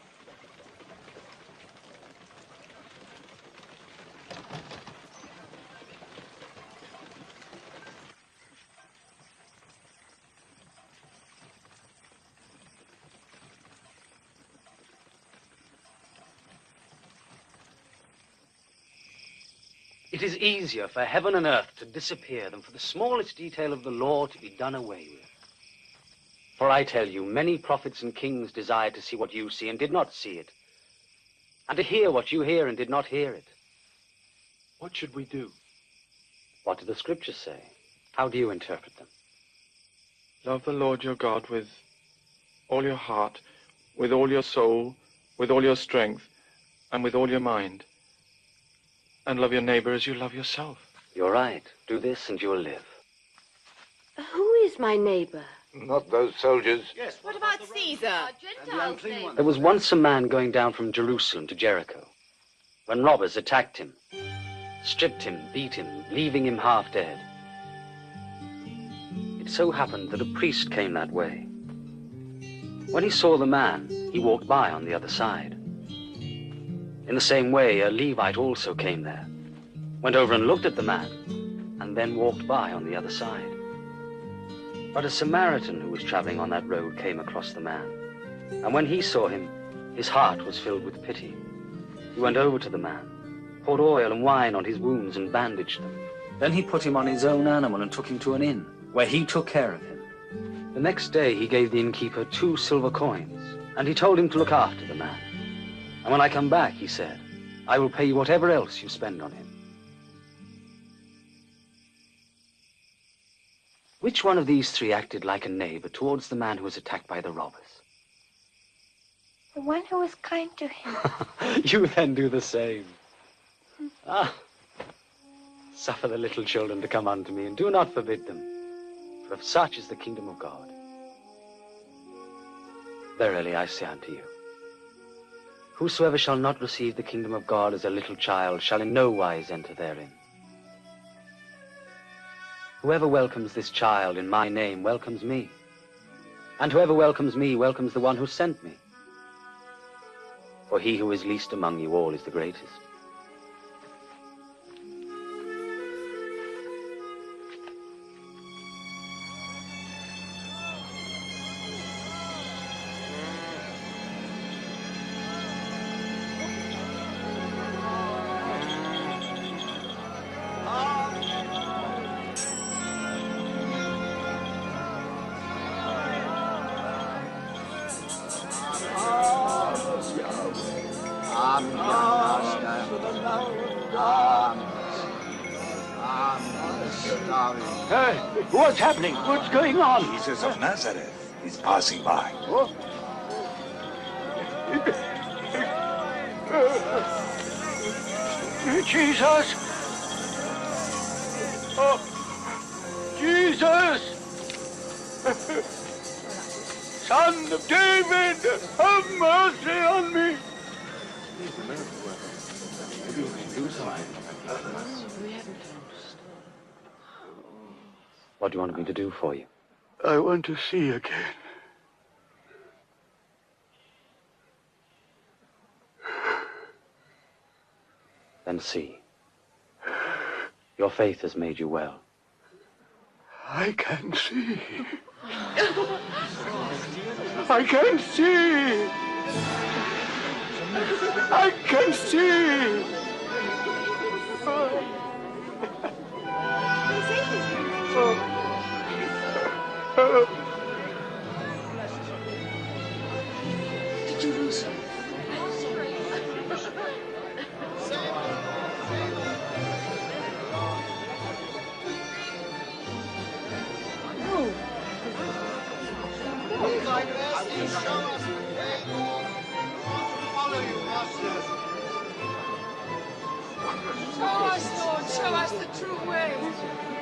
[SPEAKER 12] It is easier for heaven and earth to disappear than for the smallest detail of the law to be done away with. For I tell you, many prophets and kings desired to see what you see and did not see it, and to hear what you hear and did not hear it.
[SPEAKER 15] What should we do?
[SPEAKER 12] What do the scriptures say? How do you interpret them?
[SPEAKER 15] Love the Lord your God with all your heart, with all your soul, with all your strength, and with all your mind. And love your neighbor as you love yourself.
[SPEAKER 12] You're right. Do this and you'll live.
[SPEAKER 10] Who is my neighbor?
[SPEAKER 9] Not those soldiers.
[SPEAKER 14] Yes, what about Caesar?
[SPEAKER 12] There was once a man going down from Jerusalem to Jericho, when robbers attacked him, stripped him, beat him, leaving him half dead. It so happened that a priest came that way. When he saw the man, he walked by on the other side. In the same way, a Levite also came there, went over and looked at the man, and then walked by on the other side. But a Samaritan who was traveling on that road came across the man, and when he saw him, his heart was filled with pity. He went over to the man, poured oil and wine on his wounds and bandaged them. Then he put him on his own animal and took him to an inn, where he took care of him. The next day he gave the innkeeper 2 silver coins, and he told him to look after the man. And when I come back, he said, I will pay you whatever else you spend on him. Which one of these 3 acted like a neighbor towards the man who was attacked by the robbers?
[SPEAKER 10] The one who was kind to him.
[SPEAKER 12] You then do the same. Suffer the little children to come unto me, and do not forbid them, for of such is the kingdom of God. Verily I say unto you, whosoever shall not receive the kingdom of God as a little child shall in no wise enter therein. Whoever welcomes this child in my name welcomes me, and whoever welcomes me welcomes the one who sent me. For he who is least among you all is the greatest.
[SPEAKER 17] Hey, what's happening? What's going on?
[SPEAKER 21] Jesus of Nazareth is passing by.
[SPEAKER 17] Oh. Jesus! Oh,
[SPEAKER 13] Jesus! Son of David, have mercy on me!
[SPEAKER 12] What do you want me to do for you?
[SPEAKER 13] I want to see again.
[SPEAKER 12] Then see. Your faith has made you well.
[SPEAKER 13] I can see. I can see. I can see.
[SPEAKER 6] Did you lose him?
[SPEAKER 14] Show us, Lord, show us the true way.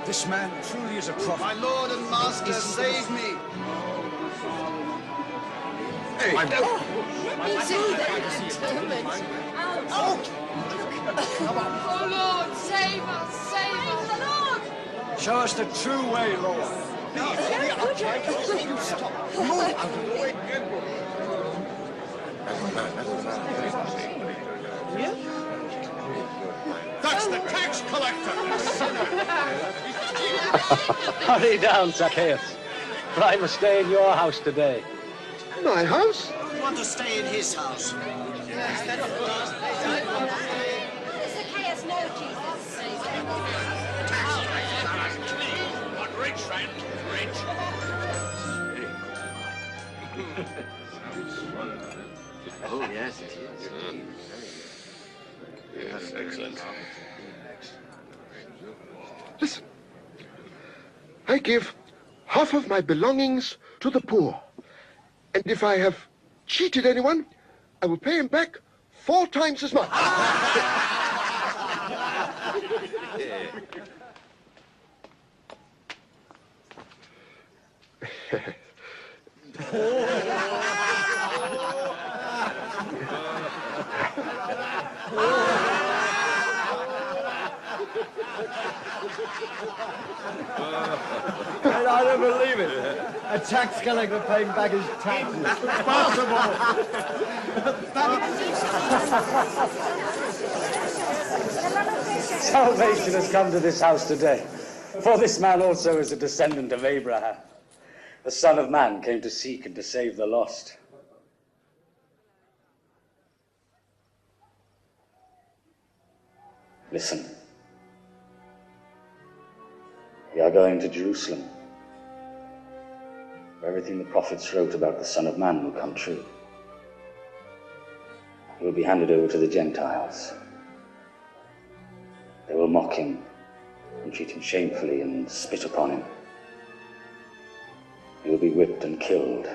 [SPEAKER 21] This man truly is a prophet.
[SPEAKER 1] My Lord and Master, save me.
[SPEAKER 21] Hey.
[SPEAKER 6] Let me see that determined.
[SPEAKER 14] Oh, Lord, save us, save us. Lord!
[SPEAKER 21] Show us the true way, Lord.
[SPEAKER 1] That's the tax collector.
[SPEAKER 12] Hurry down, Zacchaeus, for I must stay in your house today.
[SPEAKER 1] My house?
[SPEAKER 21] We want to stay in his house.
[SPEAKER 10] Zacchaeus know Jesus.
[SPEAKER 21] What rich friend? Rich.
[SPEAKER 1] Oh, yes, it is.
[SPEAKER 9] Yes, excellent.
[SPEAKER 1] Listen. I give half of my belongings to the poor. And if I have cheated anyone, I will pay him back 4 times as much.
[SPEAKER 13] I don't believe it. A tax collector paying back his taxes.
[SPEAKER 12] Salvation has come to this house today, for this man also is a descendant of Abraham. The Son of Man came to seek and to save the lost. Listen. We are going to Jerusalem, where everything the prophets wrote about the Son of Man will come true. He will be handed over to the Gentiles. They will mock him and treat him shamefully and spit upon him. He will be whipped and killed.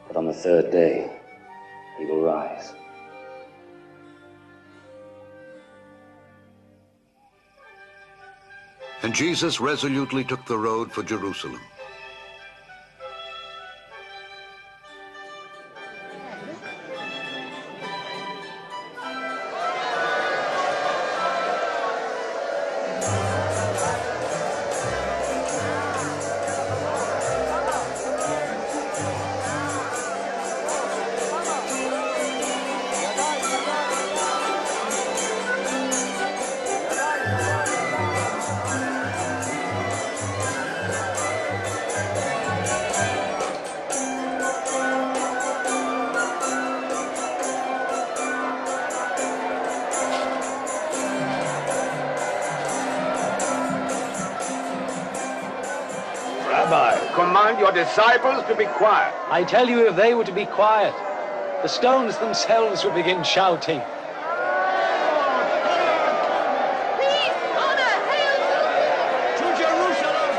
[SPEAKER 12] But on the 3rd day, he will rise.
[SPEAKER 2] And Jesus resolutely took the road for Jerusalem.
[SPEAKER 9] Command your disciples to be quiet.
[SPEAKER 12] I tell you, if they were to be quiet, the stones themselves would begin shouting.
[SPEAKER 14] Peace, honor, hail
[SPEAKER 13] To Jerusalem!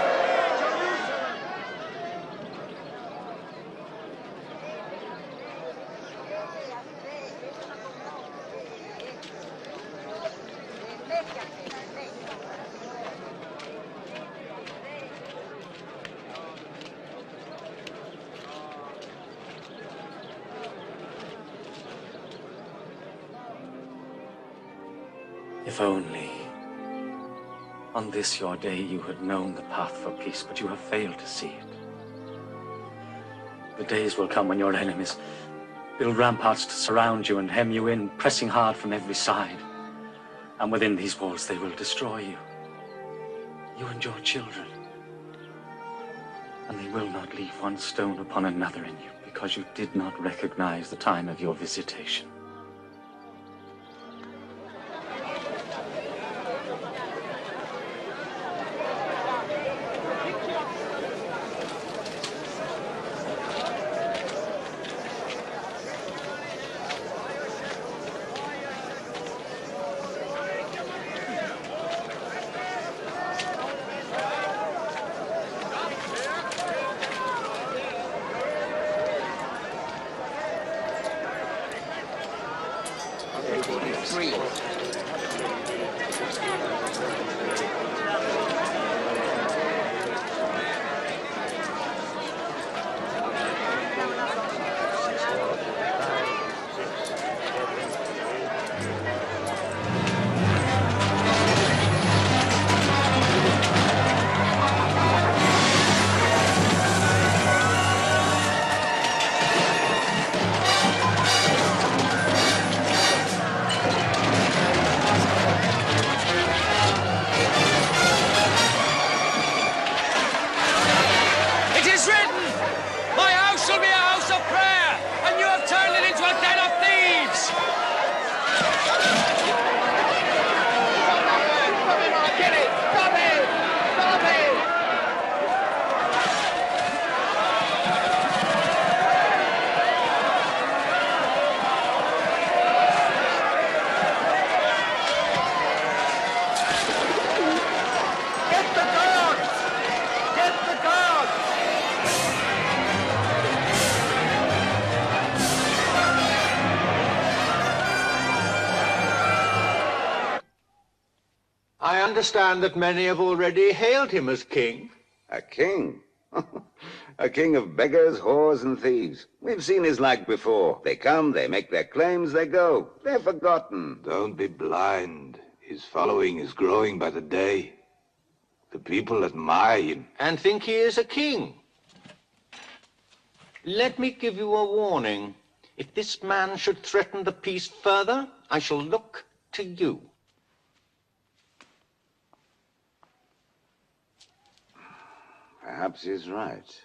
[SPEAKER 12] If only on this your day you had known the path for peace, but you have failed to see it. The days will come when your enemies build ramparts to surround you and hem you in, pressing hard from every side. And within these walls they will destroy you, you and your children. And they will not leave one stone upon another in you, because you did not recognize the time of your visitation.
[SPEAKER 20] I understand that many have already hailed him as king.
[SPEAKER 9] A king? A king of beggars, whores, and thieves. We've seen his like before. They come, they make their claims, they go. They're forgotten.
[SPEAKER 11] Don't be blind. His following is growing by the day. The people admire him.
[SPEAKER 20] And think he is a king. Let me give you a warning. If this man should threaten the peace further, I shall look to you.
[SPEAKER 9] Perhaps he's right.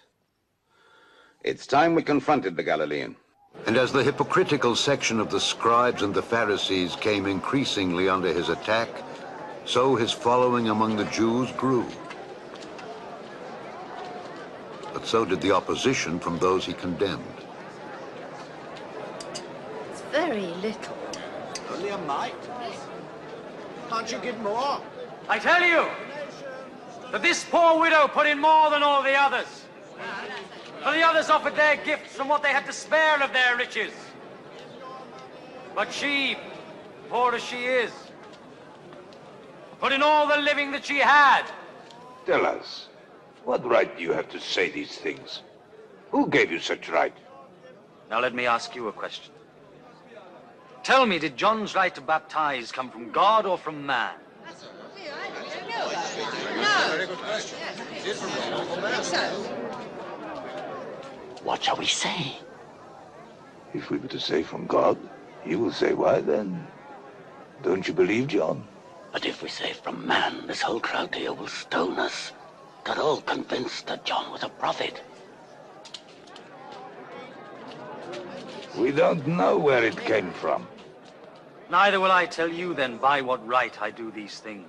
[SPEAKER 9] It's time we confronted the Galilean.
[SPEAKER 2] And as the hypocritical section of the scribes and the Pharisees came increasingly under his attack, so his following among the Jews grew. But so did the opposition from those he condemned.
[SPEAKER 10] It's very little.
[SPEAKER 21] Only a mite. Can't you give more?
[SPEAKER 12] I tell you that this poor widow put in more than all the others. For the others offered their gifts from what they had to spare of their riches. But she, poor as she is, put in all the living that she had.
[SPEAKER 11] Tell us, what right do you have to say these things? Who gave you such right?
[SPEAKER 12] Now let me ask you a question. Tell me, did John's right to baptize come from God or from man?
[SPEAKER 8] What shall we say?
[SPEAKER 11] If we were to say from God, he will say, why then? Don't you believe John?
[SPEAKER 8] But if we say from man, this whole crowd here will stone us. They're all convinced that John was a prophet.
[SPEAKER 11] We don't know where it came from.
[SPEAKER 12] Neither will I tell you then by what right I do these things.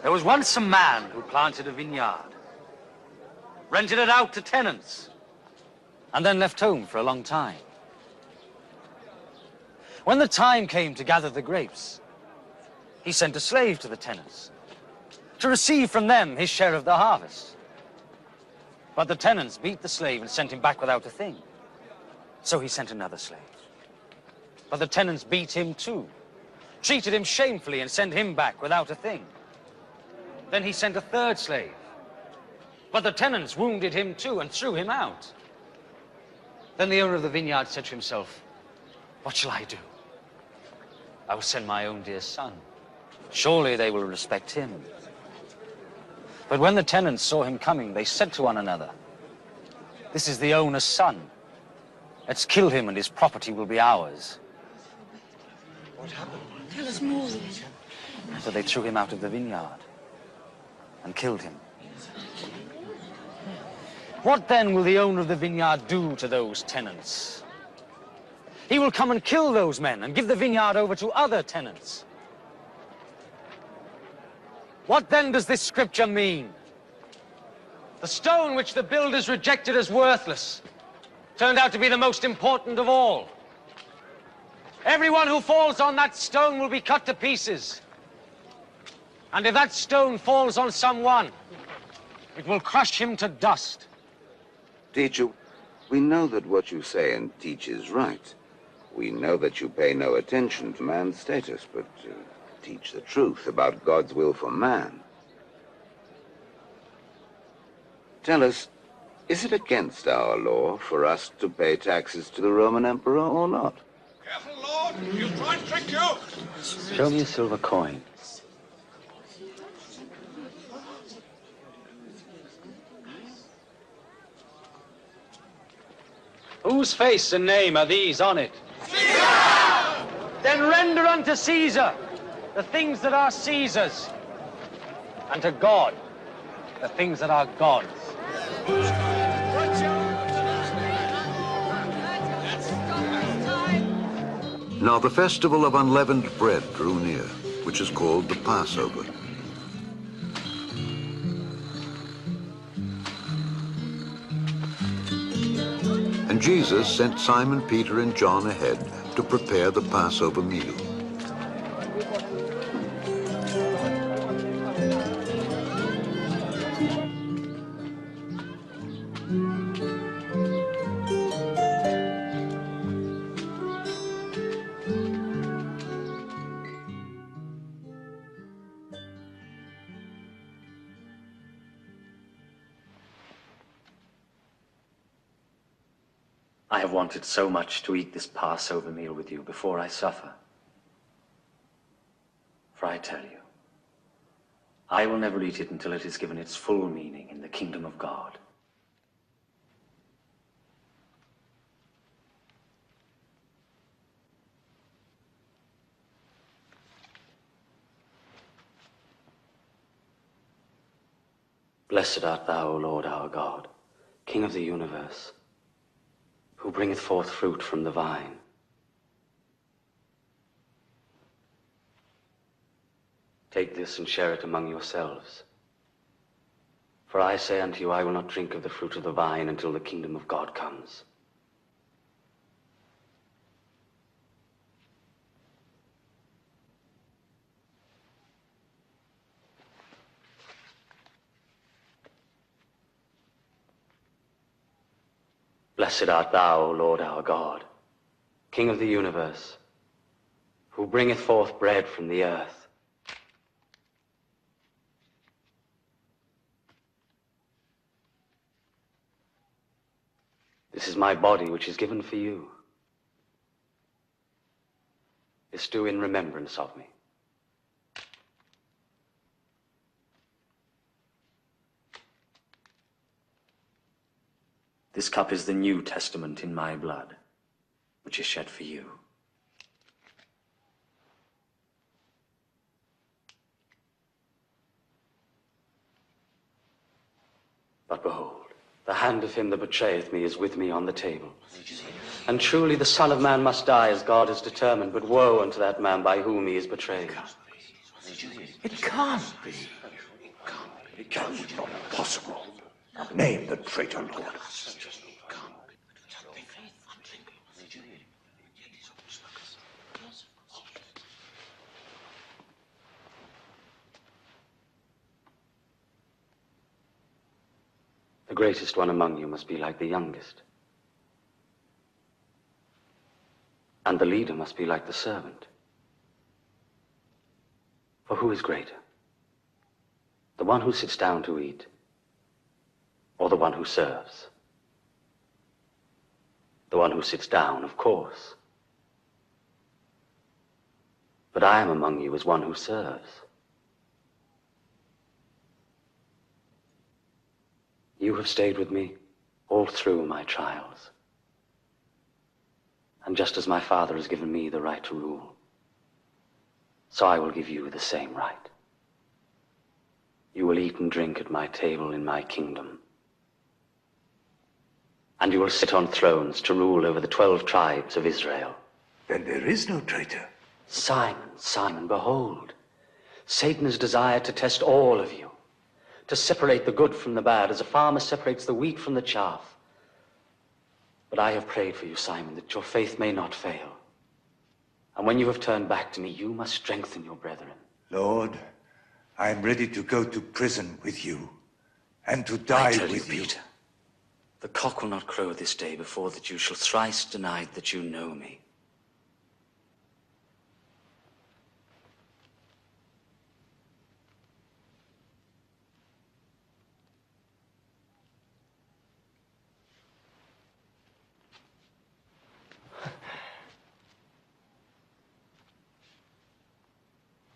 [SPEAKER 12] There was once a man who planted a vineyard, rented it out to tenants, and then left home for a long time. When the time came to gather the grapes, he sent a slave to the tenants to receive from them his share of the harvest. But the tenants beat the slave and sent him back without a thing. So he sent another slave. But the tenants beat him too treated him shamefully and sent him back without a thing. Then he sent a third slave. But the tenants wounded him too and threw him out. Then the owner of the vineyard said to himself, what shall I do? I will send my own dear son. Surely they will respect him. But when the tenants saw him coming, they said to one another, this is the owner's son. Let's kill him and his property will be ours.
[SPEAKER 6] What happened? Tell us more.
[SPEAKER 12] So they threw him out of the vineyard and killed him. What then will the owner of the vineyard do to those tenants? He will come and kill those men and give the vineyard over to other tenants. What then does this scripture mean? The stone which the builders rejected as worthless turned out to be the most important of all. Everyone who falls on that stone will be cut to pieces. And if that stone falls on someone, it will crush him to dust.
[SPEAKER 9] Teacher, we know that what you say and teach is right. We know that you pay no attention to man's status, but teach the truth about God's will for man. Tell us, is it against our law for us to pay taxes to the Roman Emperor or not?
[SPEAKER 21] Careful, Lord! He'll try to trick you!
[SPEAKER 8] Show me a silver coin.
[SPEAKER 12] Whose face and name are these on it? Caesar! Then render unto Caesar the things that are Caesar's, and to God the things that are God's.
[SPEAKER 2] Now the festival of unleavened bread drew near, which is called the Passover. And Jesus sent Simon, Peter, and John ahead to prepare the Passover meal.
[SPEAKER 4] I have wanted so much to eat this Passover meal with you before I suffer. For I tell you, I will never eat it until it is given its full meaning in the kingdom of God. Blessed art thou, O Lord our God, King of the universe, who bringeth forth fruit from the vine. Take this and share it among yourselves. For I say unto you, I will not drink of the fruit of the vine until the kingdom of God comes. Blessed art thou, O Lord our God, King of the universe, who bringeth forth bread from the earth. This is my body which is given for you. This do in remembrance of me. This cup is the New Testament in my blood, which is shed for you. But behold, the hand of him that betrayeth me is with me on the table. And truly the Son of Man must die as God has determined, but woe unto that man by whom he is betrayed.
[SPEAKER 11] It can't be. It can't be. Not possible. Name the traitor, Lord.
[SPEAKER 4] The greatest one among you must be like the youngest. And the leader must be like the servant. For who is greater? The one who sits down to eat, or the one who serves? The one who sits down, of course. But I am among you as one who serves. You have stayed with me all through my trials. And just as my Father has given me the right to rule, so I will give you the same right. You will eat and drink at my table in my kingdom. And you will sit on thrones to rule over the 12 tribes of Israel.
[SPEAKER 11] Then there is no traitor.
[SPEAKER 4] Simon, Simon, behold, Satan has desired to test all of you, to separate the good from the bad, as a farmer separates the wheat from the chaff. But I have prayed for you, Simon, that your faith may not fail. And when you have turned back to me, you must strengthen your brethren.
[SPEAKER 11] Lord, I am ready to go to prison with you and to die with you.
[SPEAKER 4] Peter, the cock will not crow this day before that you shall thrice deny that you know me.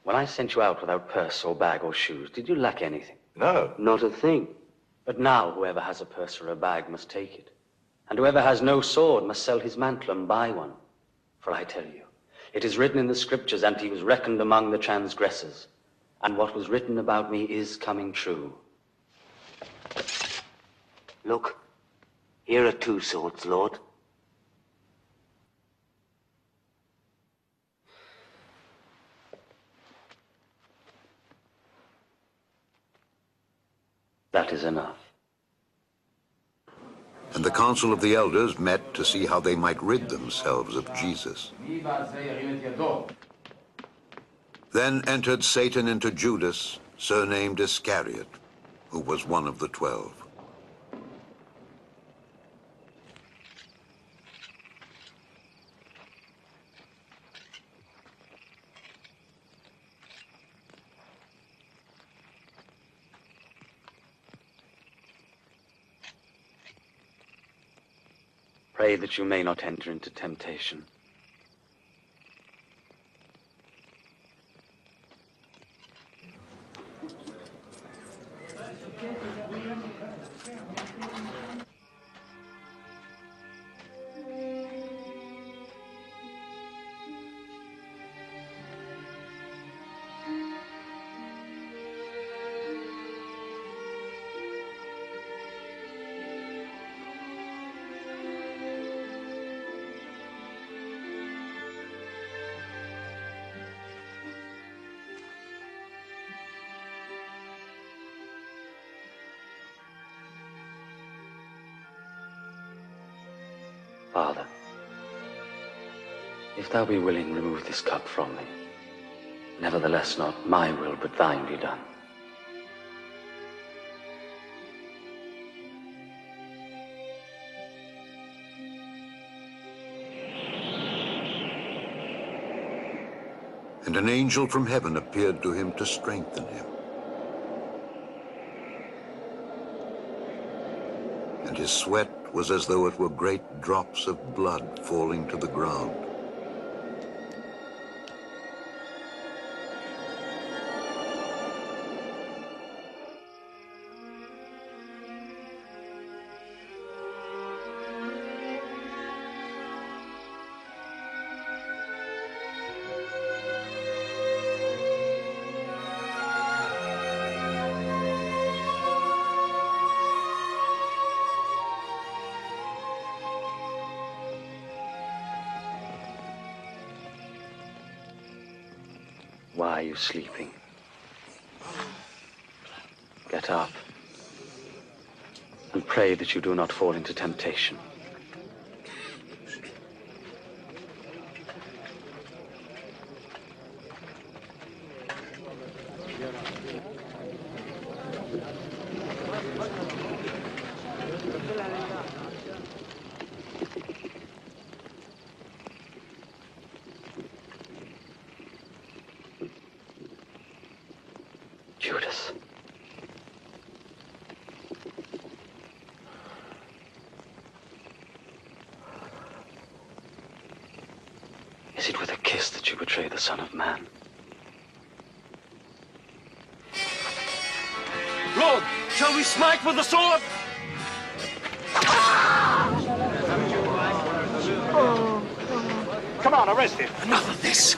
[SPEAKER 4] When I sent you out without purse or bag or shoes, did you lack anything?
[SPEAKER 11] No.
[SPEAKER 4] Not a thing. But now whoever has a purse or a bag must take it. And whoever has no sword must sell his mantle and buy one. For I tell you, it is written in the scriptures, and he was reckoned among the transgressors. And what was written about me is coming true.
[SPEAKER 8] Look, here are 2 swords, Lord.
[SPEAKER 4] That is enough.
[SPEAKER 2] And the council of the elders met to see how they might rid themselves of Jesus. Then entered Satan into Judas, surnamed Iscariot, who was one of the 12.
[SPEAKER 4] Pray that you may not enter into temptation. Father, if thou be willing, remove this cup from me. Nevertheless, not my will, but thine be done.
[SPEAKER 2] And an angel from heaven appeared to him to strengthen him. And his sweat was as though it were great drops of blood falling to the ground.
[SPEAKER 4] Why are you sleeping? Get up and pray that you do not fall into temptation. this that you betray the Son of Man?
[SPEAKER 13] Lord, shall we smite with the sword?
[SPEAKER 11] Come on, arrest him.
[SPEAKER 13] Enough of this.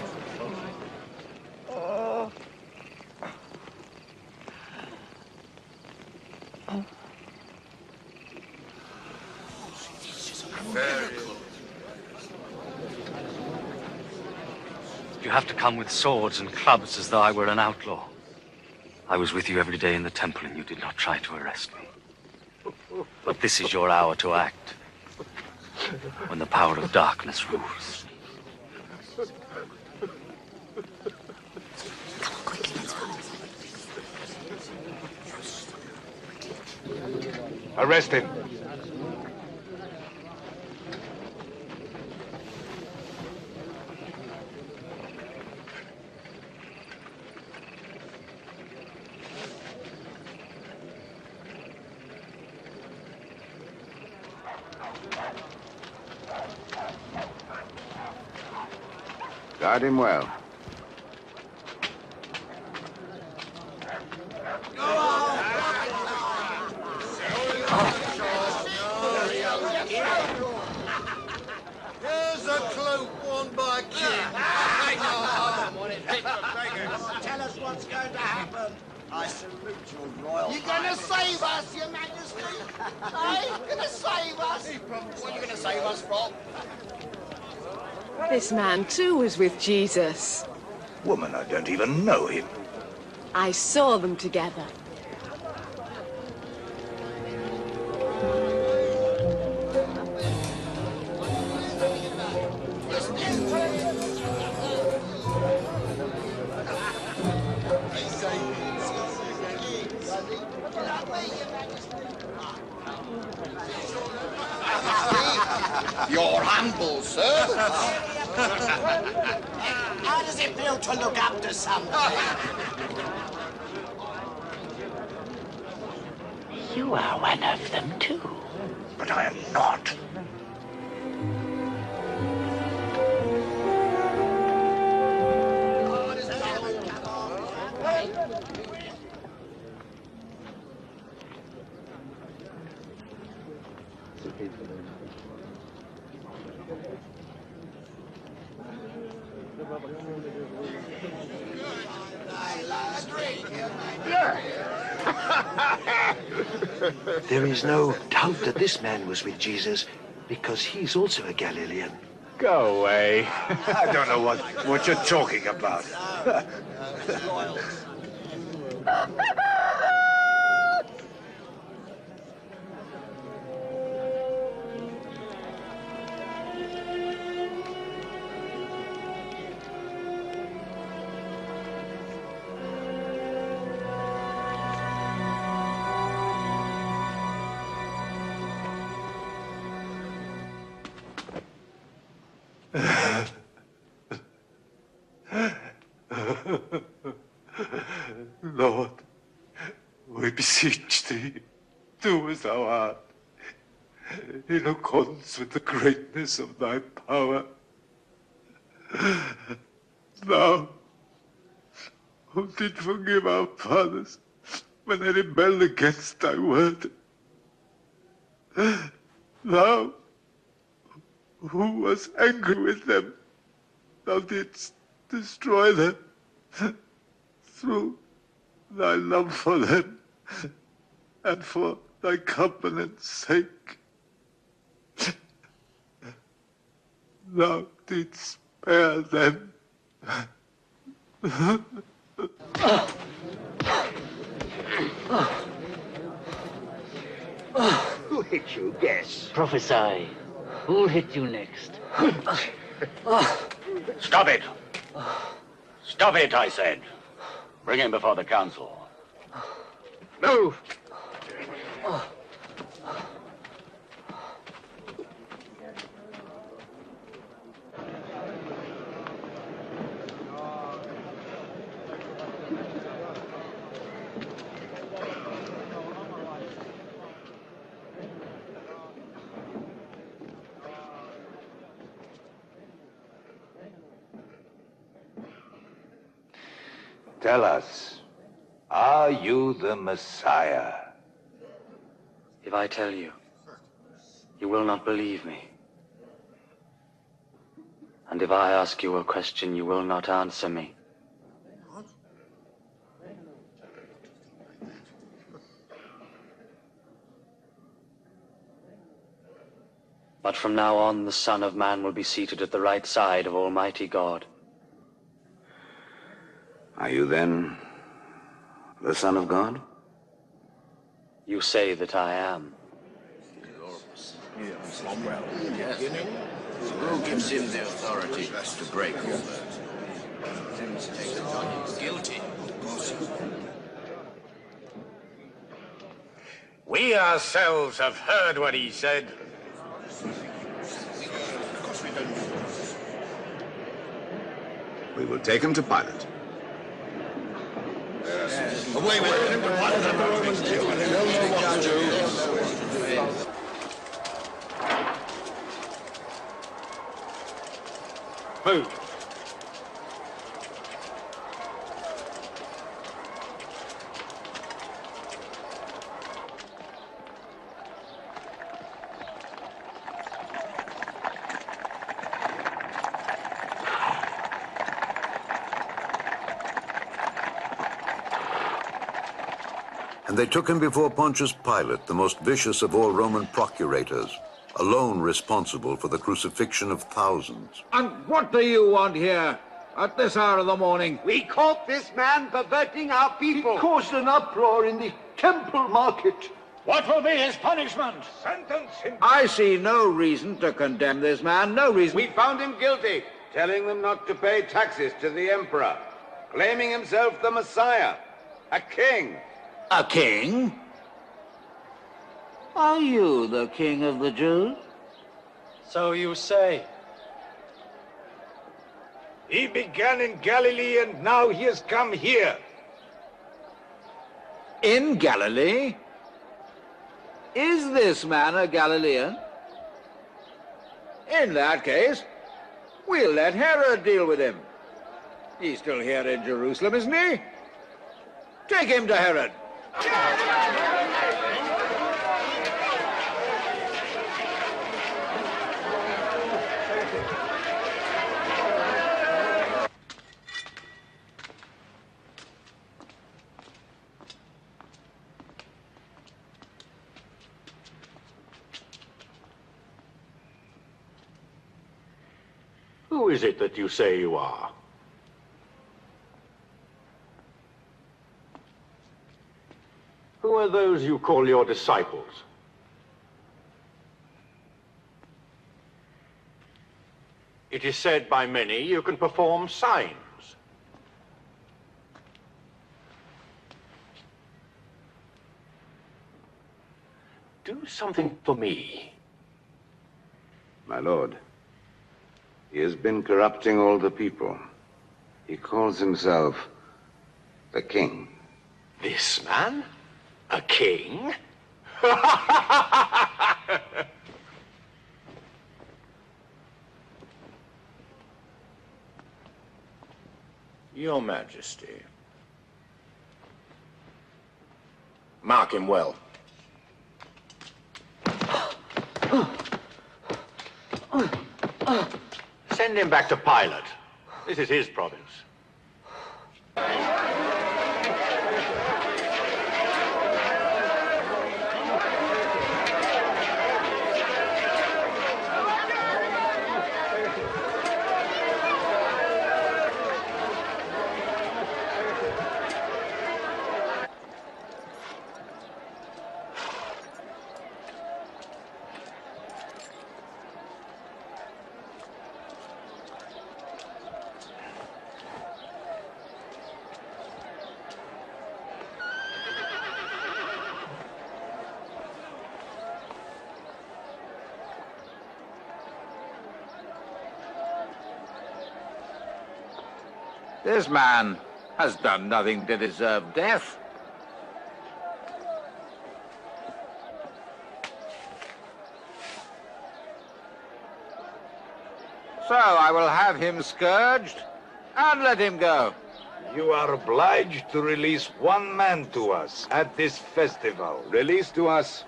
[SPEAKER 4] You have to come with swords and clubs as though I were an outlaw. I was with you every day in the temple and you did not try to arrest me. But this is your hour to act, when the power of darkness rules.
[SPEAKER 11] Arrest him.
[SPEAKER 9] Guard him well.
[SPEAKER 21] Here's a cloak worn by a king.
[SPEAKER 7] Tell us what's going to happen. I salute your royal.
[SPEAKER 21] You're gonna save us, Your Majesty? Hey, you're gonna save us? What are you gonna save us from?
[SPEAKER 6] This man too was with Jesus.
[SPEAKER 11] Woman, I don't even know him.
[SPEAKER 6] I saw them together.
[SPEAKER 21] You're humble, sir.
[SPEAKER 7] How does it feel to look up to somebody?
[SPEAKER 8] You are one of them, too.
[SPEAKER 11] But I am not.
[SPEAKER 17] There is no doubt that this man was with Jesus, because he's also a Galilean.
[SPEAKER 11] Go away. I don't know what you're talking about.
[SPEAKER 22] Lord, we beseech thee, do as thou art, in accordance with the greatness of thy power. Thou, who did forgive our fathers when they rebelled against thy word. Thou, who was angry with them, thou didst destroy them through thy love for them and for thy covenant's sake. Thou didst spare them.
[SPEAKER 8] Who hit you? Guess. Prophesy. Who'll hit you next?
[SPEAKER 23] Stop it! Stop it, I said. Bring him before the council.
[SPEAKER 8] Move!
[SPEAKER 9] Tell us, are you the Messiah?
[SPEAKER 4] If I tell you, you will not believe me. And if I ask you a question, you will not answer me. But from now on, the Son of Man will be seated at the right side of Almighty God.
[SPEAKER 9] Are you then the Son of God?
[SPEAKER 4] You say that I am.
[SPEAKER 3] Who gives him the authority to break all that? Guilty.
[SPEAKER 18] We ourselves have heard what he said.
[SPEAKER 9] We will take him to Pilate.
[SPEAKER 3] Away with him. What the Romans do, they don't know what to do.
[SPEAKER 18] Move.
[SPEAKER 2] And they took him before Pontius Pilate, the most vicious of all Roman procurators, alone responsible for the crucifixion of thousands.
[SPEAKER 19] And what do you want here at this hour of the morning?
[SPEAKER 7] We caught this man perverting our people.
[SPEAKER 17] He caused an uproar in the temple market.
[SPEAKER 18] What will be his punishment? Sentence him.
[SPEAKER 19] I see no reason to condemn this man, no reason.
[SPEAKER 9] We found him guilty, telling them not to pay taxes to the emperor, claiming himself the Messiah, a king.
[SPEAKER 19] A king? Are you the king of the Jews?
[SPEAKER 4] So you say.
[SPEAKER 18] He began in Galilee and now he has come here.
[SPEAKER 19] In Galilee? Is this man a Galilean? In that case, we'll let Herod deal with him. He's still here in Jerusalem, isn't he? Take him to Herod.
[SPEAKER 23] Who is it that you say you are? Who are those you call your disciples? It is said by many you can perform signs. Do something for me.
[SPEAKER 9] My lord, he has been corrupting all the people. He calls himself the king.
[SPEAKER 23] This man? A king?
[SPEAKER 19] Your Majesty. Mark him well.
[SPEAKER 23] Send him back to Pilate. This is his province.
[SPEAKER 19] This man has done nothing to deserve death. So I will have him scourged and let him go.
[SPEAKER 18] You are obliged to release one man to us at this festival.
[SPEAKER 9] Release to us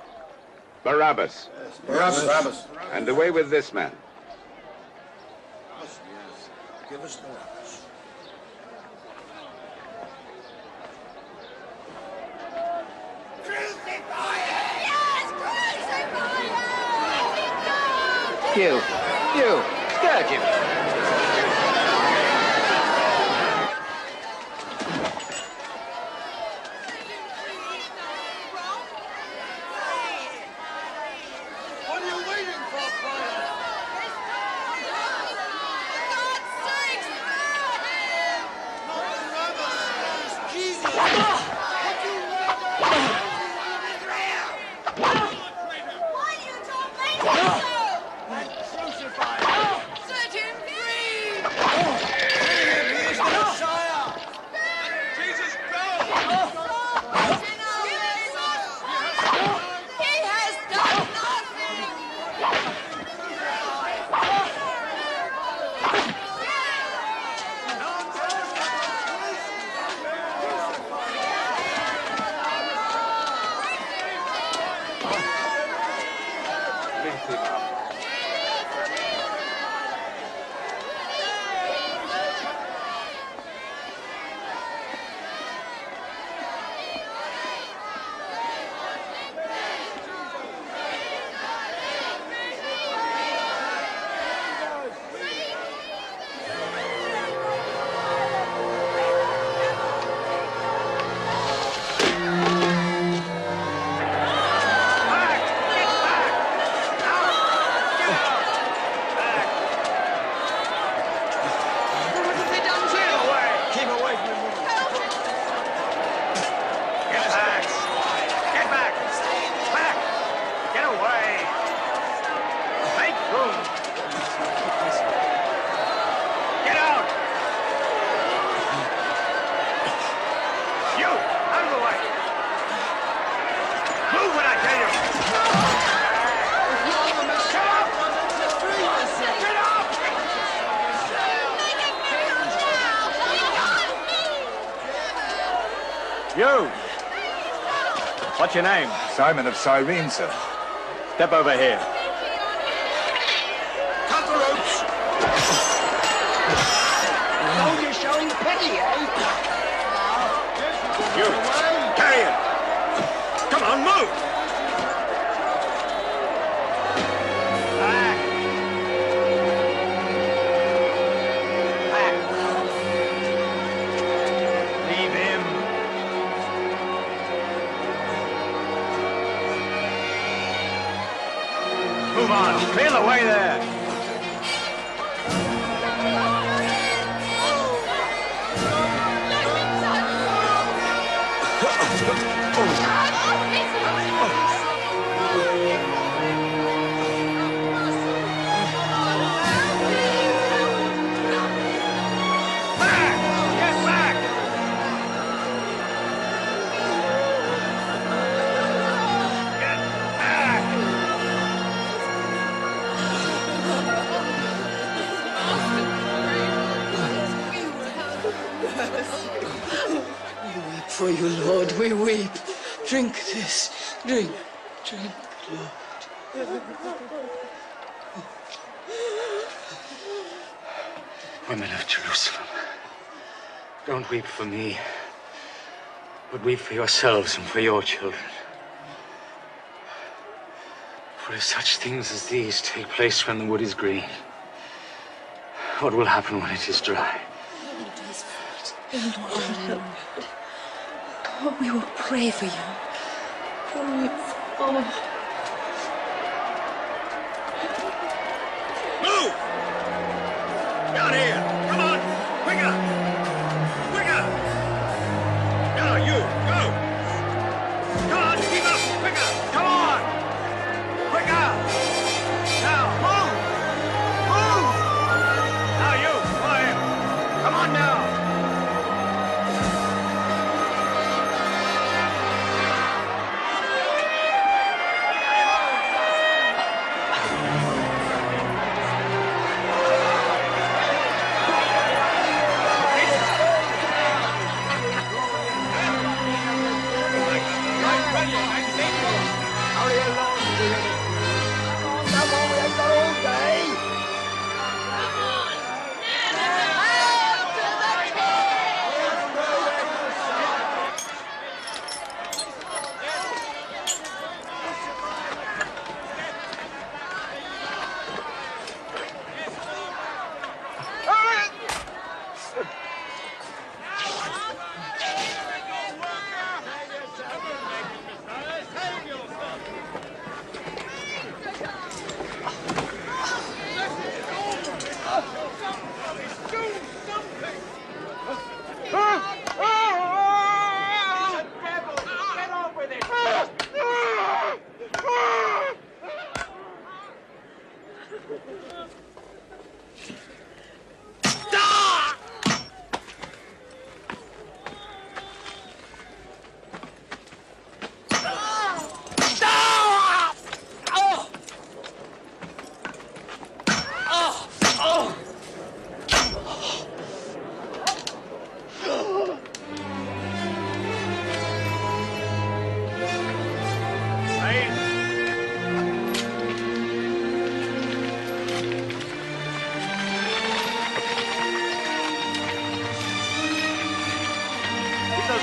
[SPEAKER 9] Barabbas.
[SPEAKER 21] Barabbas.
[SPEAKER 9] And away with this man.
[SPEAKER 21] Give us Barabbas. Crucify him! Yes, crucify him!
[SPEAKER 19] You, scourge him.
[SPEAKER 18] You! What's your name?
[SPEAKER 22] Simon of Cyrene, sir.
[SPEAKER 18] Step over here.
[SPEAKER 21] Cut the ropes! Oh, you're showing pity, eh?
[SPEAKER 18] You! Carry it! Come on, move! Back! Back! Leave him. Move on! Clear the way there!
[SPEAKER 6] For you, Lord, we weep. Drink this. Drink, Lord.
[SPEAKER 12] Women of Jerusalem, don't weep for me, but weep for yourselves and for your children. For if such things as these take place when the wood is green, what will happen when it is dry?
[SPEAKER 6] Oh, we will pray for you.
[SPEAKER 18] Move! Down here! Come on! Quicker! Quicker! Now, you, go! Come on, keep up! Quicker! Come on! Quicker! Now, move! Move! Now, you, quiet! Come on now!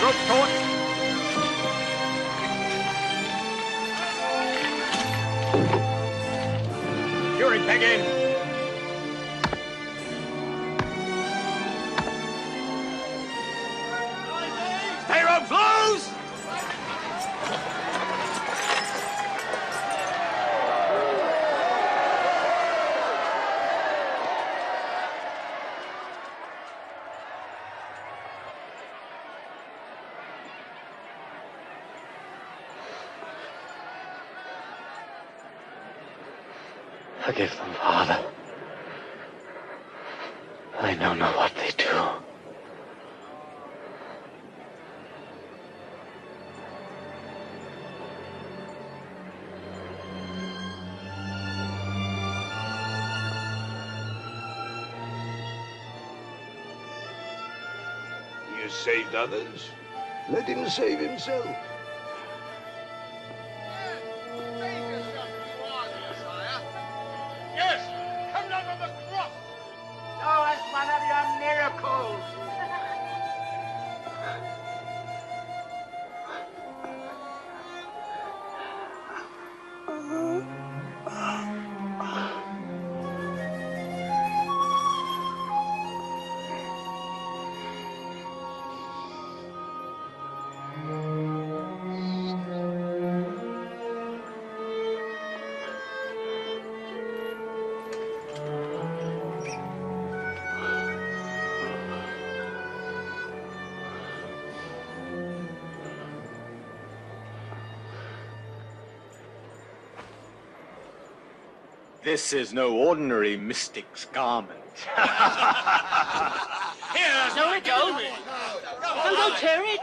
[SPEAKER 19] Rope taut. Fury peg in. Stay rope flows!
[SPEAKER 4] Forgive them, Father. They know not what they do.
[SPEAKER 18] You saved others.
[SPEAKER 11] Let him save himself.
[SPEAKER 21] Yes, come down from the cross.
[SPEAKER 7] Show us one of your miracles.
[SPEAKER 19] This is no ordinary mystic's garment.
[SPEAKER 21] Here,
[SPEAKER 12] No, it don't. No, don't tear it.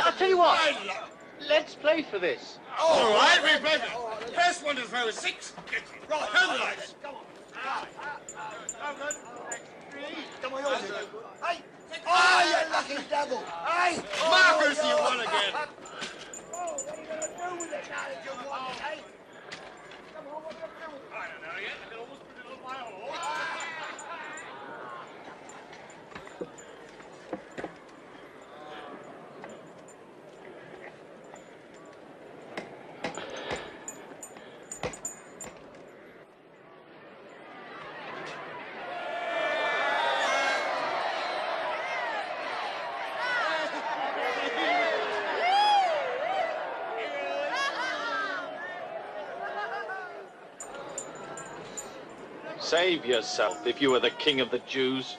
[SPEAKER 12] I'll tell you what. Let's play for this.
[SPEAKER 21] All right, we play. First one to throw is 6. Right, turn the lights. Come on. Come on, yours. Hey. Oh, you lucky devil. Hey. Marcus, you won again. Oh, what are you going to do with it now that you won, hey? Come on, what are you going to do with it? I don't know yet. I can almost put it on my horse.
[SPEAKER 12] Save yourself if you were the king of the Jews.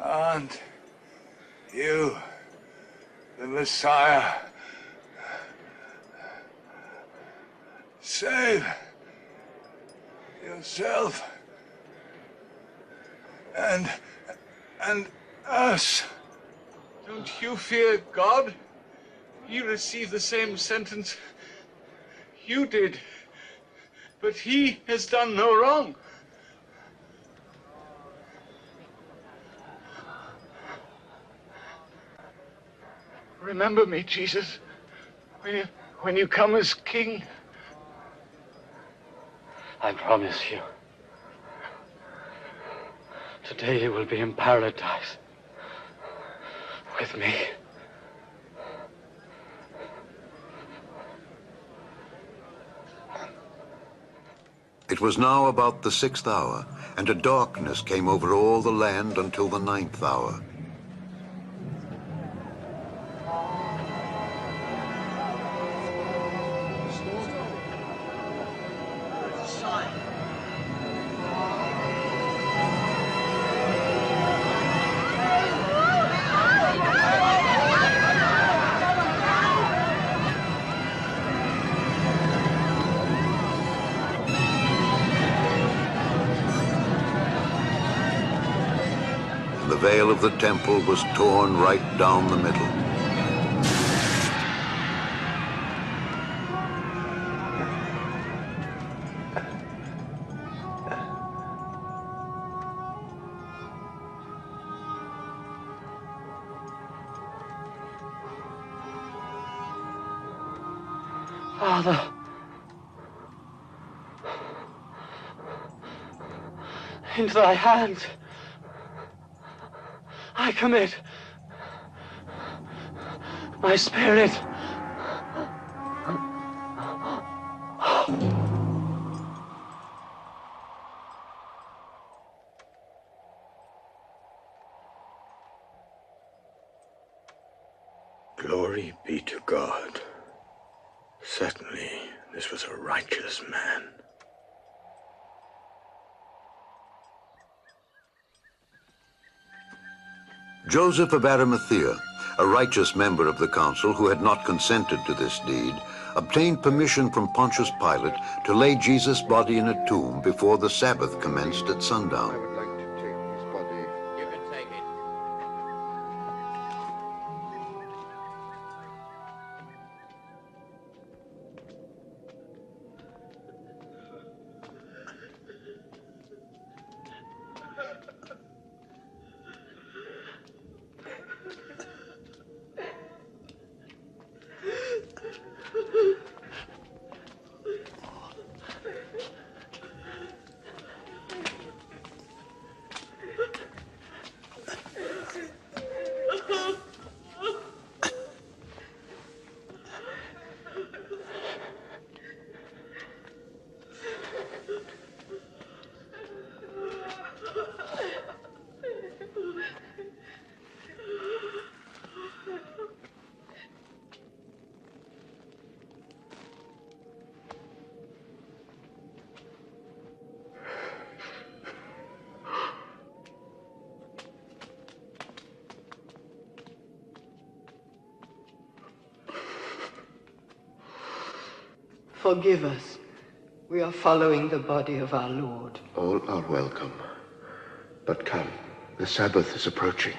[SPEAKER 22] And you, the Messiah, save yourself and us. Don't you fear God? He received the same sentence you did, but he has done no wrong. Remember me, Jesus, when you come as king.
[SPEAKER 4] I promise you. Today you will be in paradise with me.
[SPEAKER 2] It was now about the 6th hour, and a darkness came over all the land until the 9th hour. veil of the temple was torn right down the middle.
[SPEAKER 4] Father, into thy hands I commit my spirit.
[SPEAKER 17] Glory be to God. Certainly, this was a righteous man.
[SPEAKER 2] Joseph of Arimathea, a righteous member of the council who had not consented to this deed, obtained permission from Pontius Pilate to lay Jesus' body in a tomb before the Sabbath commenced at sundown.
[SPEAKER 21] You can take it.
[SPEAKER 6] Forgive us. We are following the body of our Lord.
[SPEAKER 1] All are welcome. But come, the Sabbath is approaching.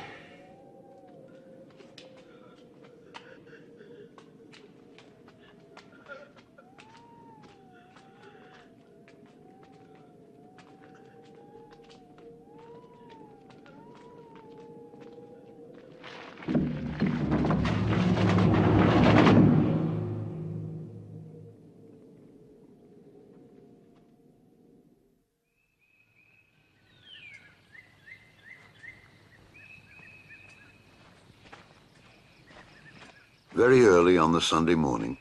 [SPEAKER 2] Very early on the Sunday morning,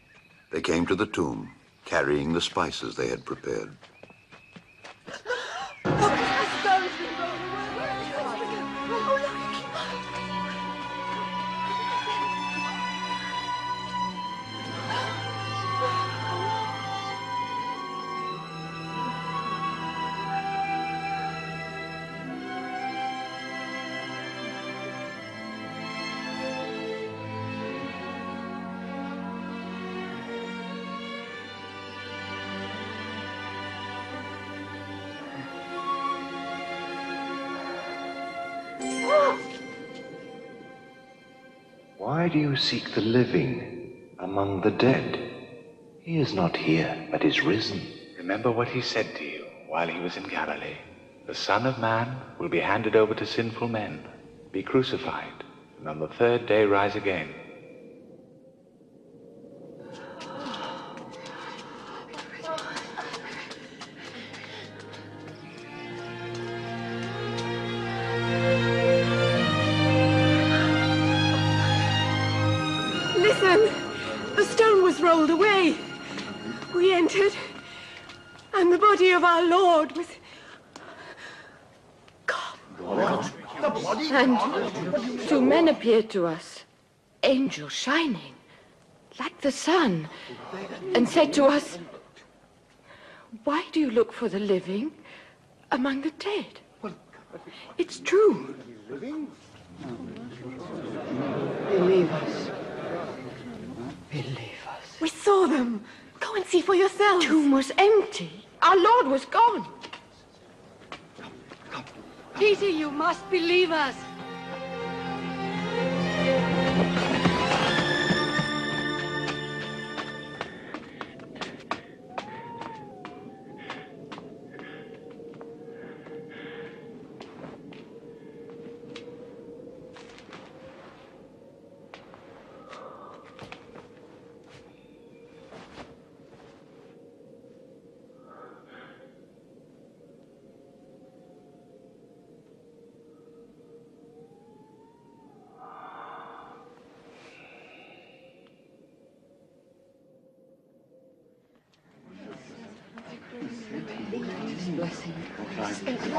[SPEAKER 2] they came to the tomb, carrying the spices they had prepared.
[SPEAKER 11] Why do you seek the living among the dead? He is not here, but is risen.
[SPEAKER 5] Remember what he said to you while he was in Galilee. The Son of Man will be handed over to sinful men, be crucified, and on the third day rise again.
[SPEAKER 6] Rolled away. We entered, and the body of our Lord was gone. And two men appeared to us, angels shining, like the sun, and said to us, "Why do you look for the living among the dead? It's true. Believe us. Believe. We saw them. Go and see for yourself. The tomb was empty. Our Lord was gone. Peter, you must believe us.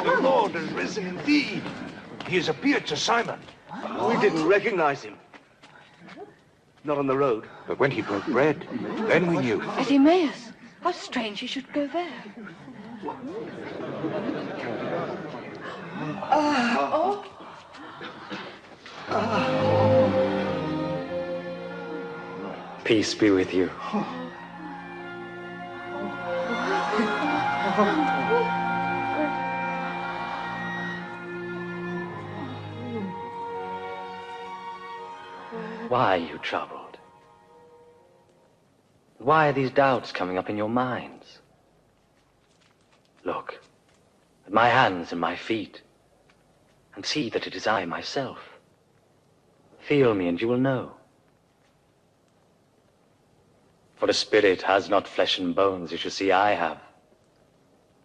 [SPEAKER 11] The Lord has risen indeed. He has appeared to Simon.
[SPEAKER 13] We didn't recognize him. Not on the road.
[SPEAKER 11] But when he broke bread, then we knew.
[SPEAKER 10] At Emmaus. How strange he should go there.
[SPEAKER 4] Peace be with you. Why are you troubled? Why are these doubts coming up in your minds? Look at my hands and my feet, and see that it is I myself. Feel me, and you will know. For a spirit has not flesh and bones, as you see I have.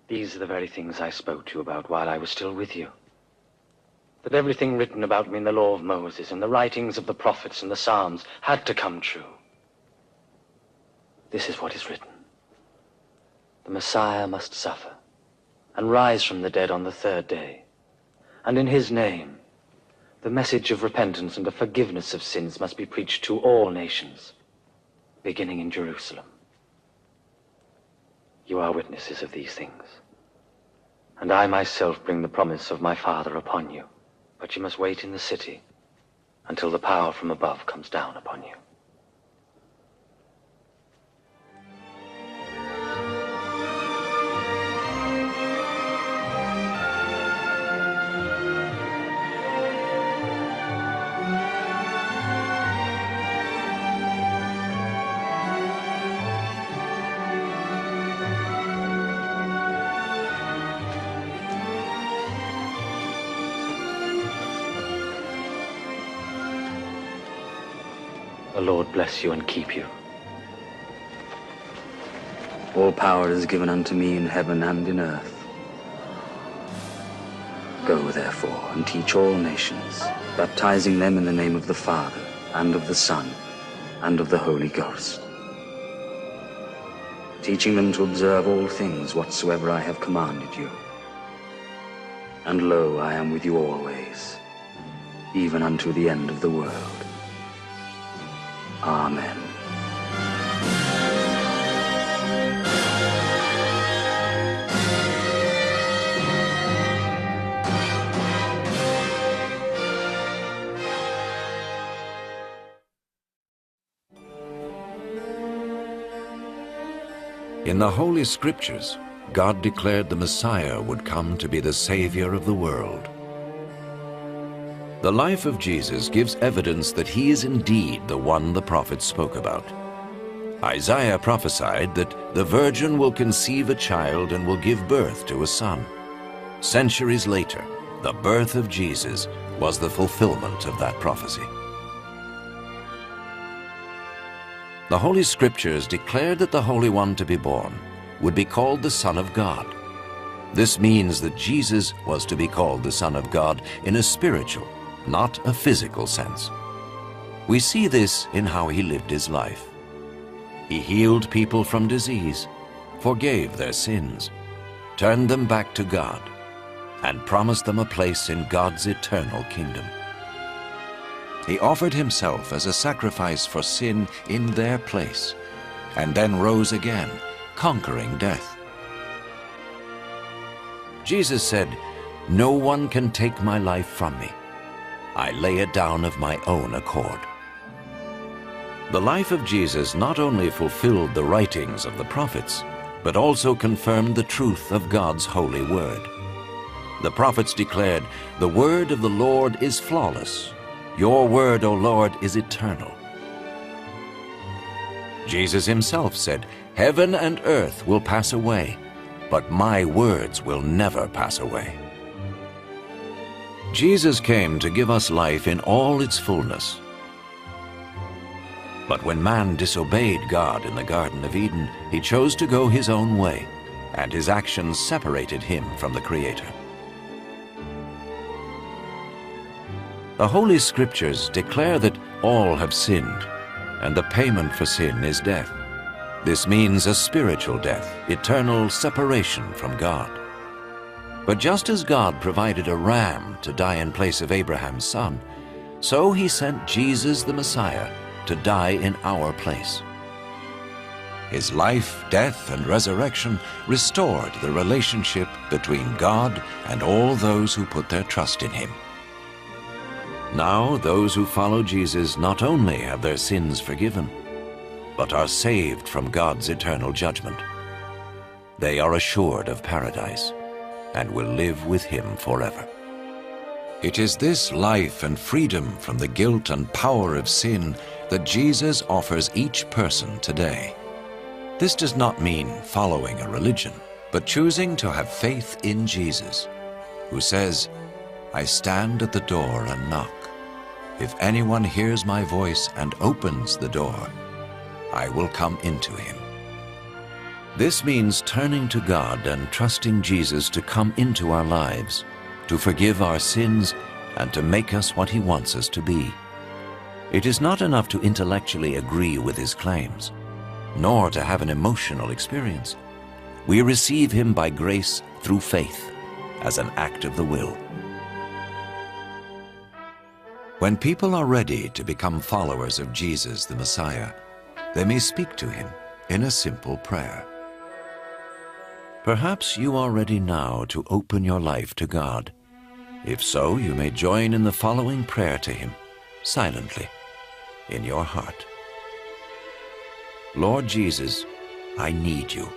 [SPEAKER 4] These are the very things I spoke to you about while I was still with you. That everything written about me in the law of Moses and the writings of the prophets and the Psalms had to come true. This is what is written. The Messiah must suffer and rise from the dead on the third day. And in his name, the message of repentance and the forgiveness of sins must be preached to all nations, beginning in Jerusalem. You are witnesses of these things, and I myself bring the promise of my Father upon you. But you must wait in the city until the power from above comes down upon you. The Lord bless you and keep you. All power is given unto me in heaven and in earth. Go, therefore, and teach all nations, baptizing them in the name of the Father, and of the Son, and of the Holy Ghost, teaching them to observe all things whatsoever I have commanded you. And lo, I am with you always, even unto the end of the world. Amen.
[SPEAKER 14] In the Holy Scriptures, God declared the Messiah would come to be the Savior of the world. The life of Jesus gives evidence that he is indeed the one the prophets spoke about. Isaiah prophesied that the virgin will conceive a child and will give birth to a son. Centuries later, the birth of Jesus was the fulfillment of that prophecy. The Holy Scriptures declared that the Holy One to be born would be called the Son of God. This means that Jesus was to be called the Son of God in a spiritual, not a physical sense. We see this in how he lived his life. He healed people from disease, forgave their sins, turned them back to God, and promised them a place in God's eternal kingdom. He offered himself as a sacrifice for sin in their place, and then rose again, conquering death. Jesus said, "No one can take my life from me. I lay it down of my own accord." The life of Jesus not only fulfilled the writings of the prophets, but also confirmed the truth of God's holy word. The prophets declared, "The word of the Lord is flawless. Your word, O Lord, is eternal. Jesus himself said, Heaven and earth will pass away, but my words will never pass away. Jesus came to give us life in all its fullness. But when man disobeyed God in the Garden of Eden, he chose to go his own way, and his actions separated him from the Creator. The Holy Scriptures declare that all have sinned, and the payment for sin is death. This means a spiritual death, eternal separation from God. But just as God provided a ram to die in place of Abraham's son, so he sent Jesus the Messiah to die in our place. His life, death, and resurrection restored the relationship between God and all those who put their trust in him. Now those who follow Jesus not only have their sins forgiven, but are saved from God's eternal judgment. They are assured of paradise and will live with him forever. It is this life and freedom from the guilt and power of sin that Jesus offers each person today. This does not mean following a religion, but choosing to have faith in Jesus, who says, I stand at the door and knock. If anyone hears my voice and opens the door, I will come into him. This means turning to God and trusting Jesus to come into our lives, to forgive our sins, and to make us what he wants us to be. It is not enough to intellectually agree with his claims, nor to have an emotional experience. We receive him by grace through faith, as an act of the will. When people are ready to become followers of Jesus the Messiah, they may speak to him in a simple prayer. Perhaps you are ready now to open your life to God. If so, you may join in the following prayer to him, silently, in your heart. Lord Jesus, I need you.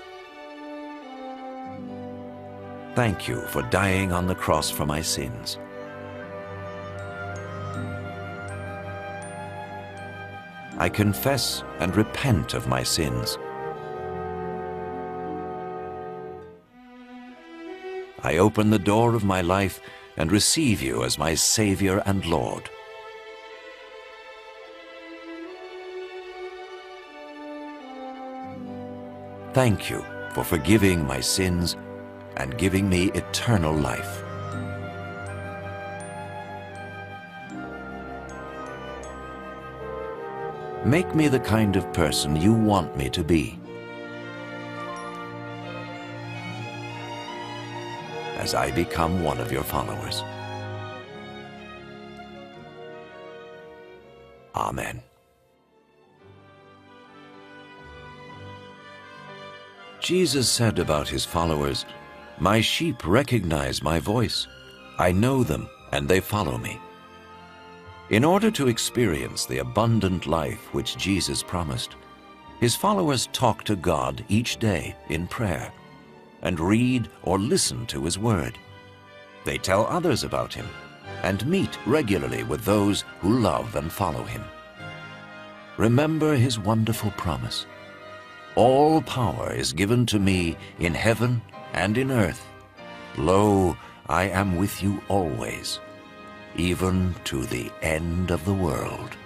[SPEAKER 14] Thank you for dying on the cross for my sins. I confess and repent of my sins. I open the door of my life and receive you as my Savior and Lord. Thank you for forgiving my sins and giving me eternal life. Make me the kind of person you want me to be. As I become one of your followers. Amen. Jesus said about his followers, My sheep recognize my voice. I know them, and they follow me. In order to experience the abundant life which Jesus promised, his followers talk to God each day in prayer and read or listen to his word. They tell others about him and meet regularly with those who love and follow him. Remember his wonderful promise. All power is given to me in heaven and in earth. Lo, I am with you always, even to the end of the world.